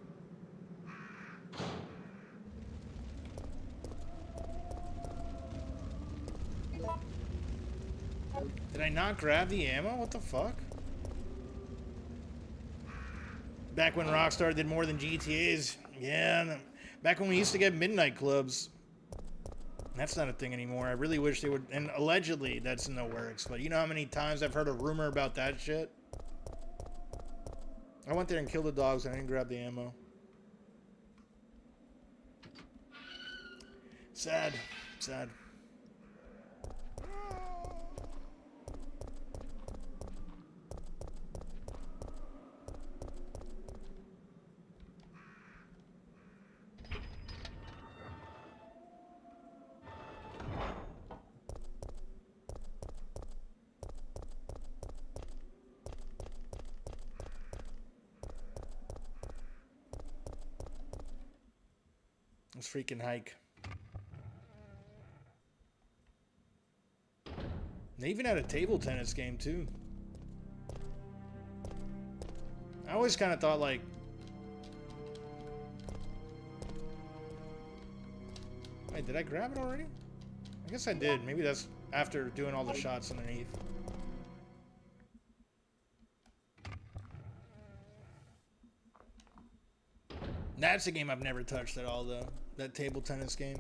Did I not grab the ammo? What the fuck? Back when Rockstar did more than GTAs. Yeah, back when we used to get midnight clubs. That's not a thing anymore. I really wish they would. And allegedly, that's in the works. But you know how many times I've heard a rumor about that shit? I went there and killed the dogs and I didn't grab the ammo. Sad. Sad. Let's freaking hike. They even had a table tennis game too. I always kind of thought like, wait, did I grab it already? I guess I did. Maybe that's after doing all the shots underneath. That's a game I've never touched at all though. That table tennis game.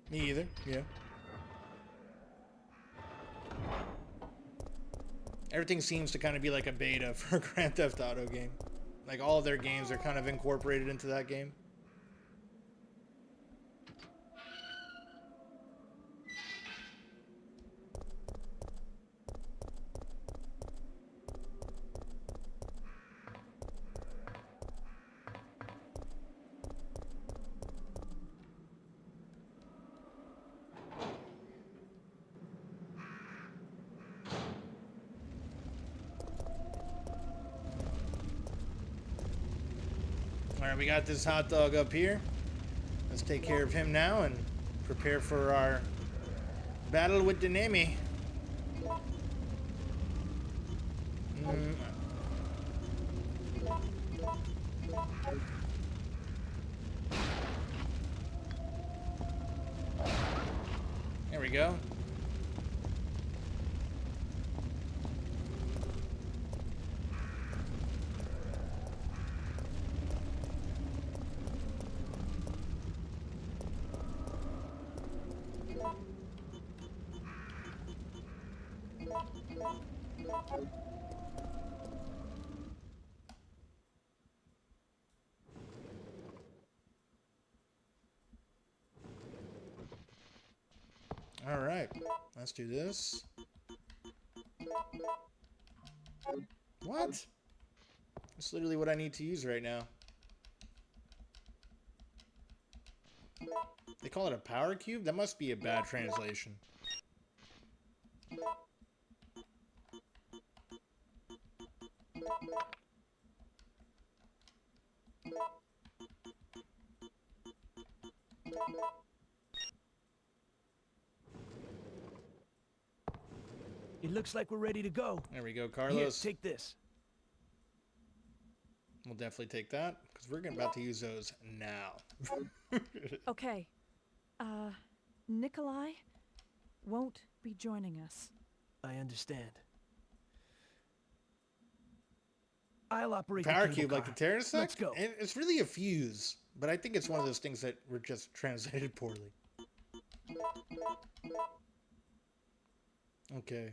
Me either, yeah. Everything seems to kind of be like a beta for a Grand Theft Auto game. Like all of their games are kind of incorporated into that game. Alright, we got this hot dog up here. Let's take care of him now and prepare for our battle with the enemy. There we go. All right, let's do this. What? That's literally what I need to use right now. They call it a power cube? That must be a bad translation. It looks like we're ready to go. There we go, Here, Carlos. take this. We'll definitely take that, because we're about to use those now. Okay. Nikolai won't be joining us. I understand. I'll operate Power the cube, cable like the car. Terrasect? Let's go. It's really a fuse, but I think it's one of those things that were just translated poorly. Okay.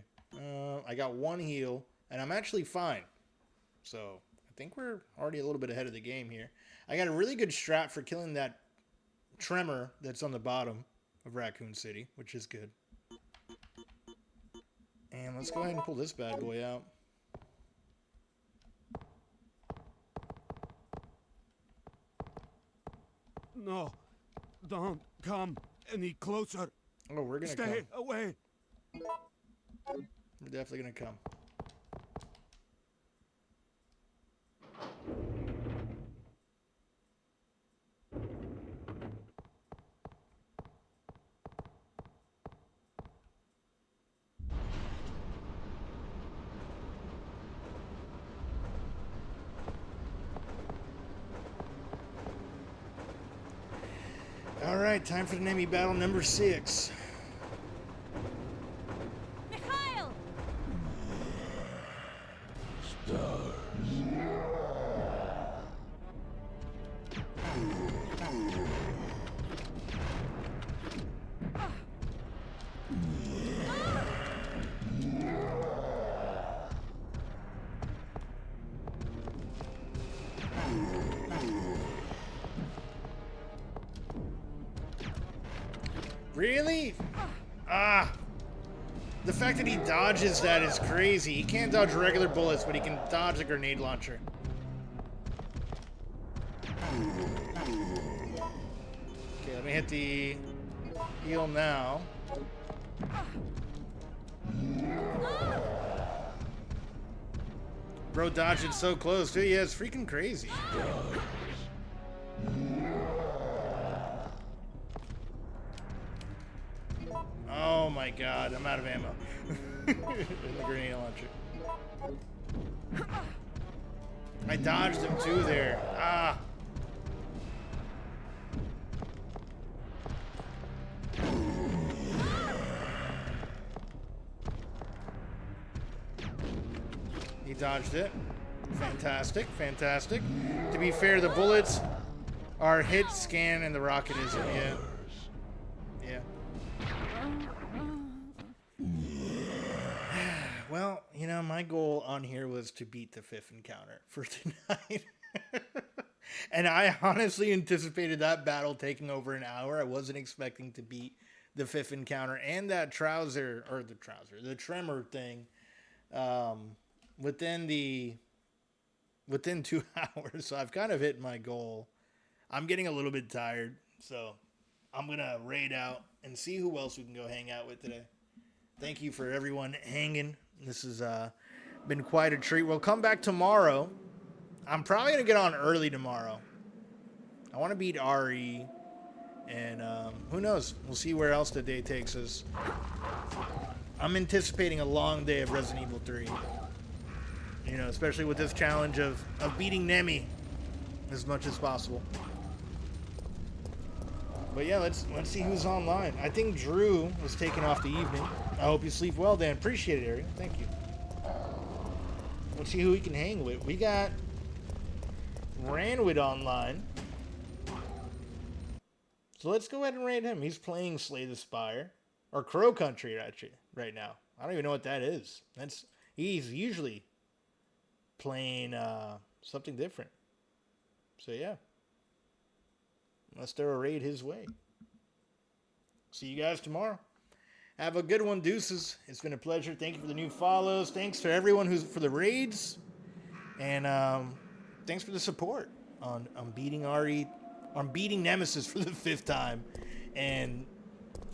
I got one heal, and I'm actually fine. So, I think we're already a little bit ahead of the game here. I got a really good strat for killing that tremor that's on the bottom of Racoon City, which is good. And let's go ahead and pull this bad boy out. No, don't come any closer. Oh, we're gonna Stay come. away. We're definitely gonna come. All right, time for the enemy battle number 6. Mikhail! Really? Ah. The fact that he dodges that is crazy. He can't dodge regular bullets, but he can dodge a grenade launcher. Okay, let me hit the heal now. Bro dodging so close, too. Yeah, it's freaking crazy. Oh my god, I'm out of ammo. In the grenade launcher. I dodged him too there. Ah. He dodged it. Fantastic, fantastic. To be fair, the bullets are hit, scan, and the rocket isn't yet. Yeah. Well, you know, my goal on here was to beat the 5th encounter for tonight. And I honestly anticipated that battle taking over an hour. I wasn't expecting to beat the 5th encounter and that the tremor thing within 2 hours. So I've kind of hit my goal. I'm getting a little bit tired, so I'm going to raid out and see who else we can go hang out with today. Thank you for everyone hanging. This has been quite a treat. We'll come back tomorrow. I'm probably going to get on early tomorrow. I want to beat RE, and who knows? We'll see where else the day takes us. I'm anticipating a long day of Resident Evil 3. You know, especially with this challenge of beating Nemi as much as possible. But yeah, let's see who's online. I think Drew was taking off the evening. I hope you sleep well, Dan. Appreciate it, Ariel. Thank you. Let's see who we can hang with. We got Ranwood online. So let's go ahead and raid him. He's playing Slay the Spire. Or Crow Country, actually, right now. I don't even know what that is. He's usually playing something different. So yeah. Let's throw a raid his way. See you guys tomorrow. Have a good one, deuces. It's been a pleasure. Thank you for the new follows. Thanks to everyone who's for the raids. And thanks for the support on beating RE. I'm beating Nemesis for the 5th time. And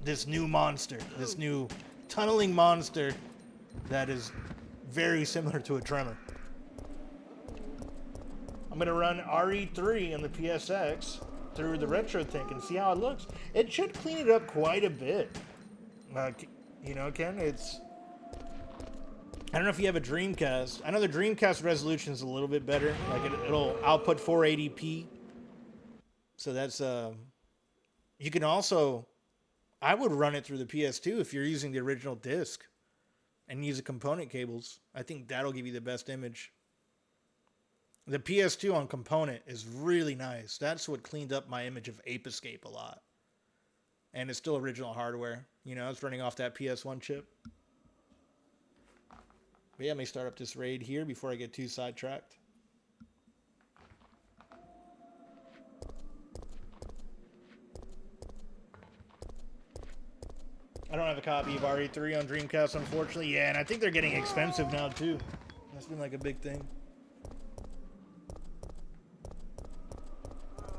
this new monster. This new tunneling monster that is very similar to a tremor. I'm going to run RE3 on the PSX through the retro tank and see how it looks. It should clean it up quite a bit. You know, Ken, I don't know if you have a Dreamcast. I know the Dreamcast resolution is a little bit better. Like it'll output 480p. So that's you can also, I would run it through the PS2 if you're using the original disc and use the component cables. I think that'll give you the best image. The PS2 on component is really nice. That's what cleaned up my image of Ape Escape a lot. And it's still original hardware. You know, it's running off that PS1 chip. But yeah, let me start up this raid here before I get too sidetracked. I don't have a copy of RE3 on Dreamcast, unfortunately. Yeah, and I think they're getting expensive now, too. That's been like a big thing.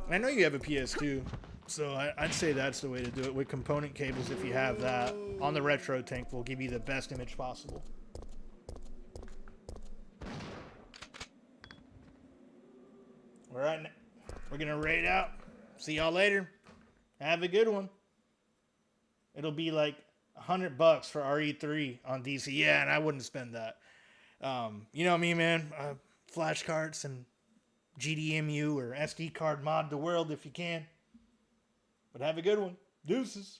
I know you have a PS2, so I'd say that's the way to do it. With component cables, if you have that, on the retro tank will give you the best image possible. All right, we're going to raid out. See y'all later. Have a good one. It'll be like $100 for RE3 on DC. Yeah, and I wouldn't spend that. You know me, man. Flashcards and GDMU or SD card mod the world if you can. But have a good one. Deuces.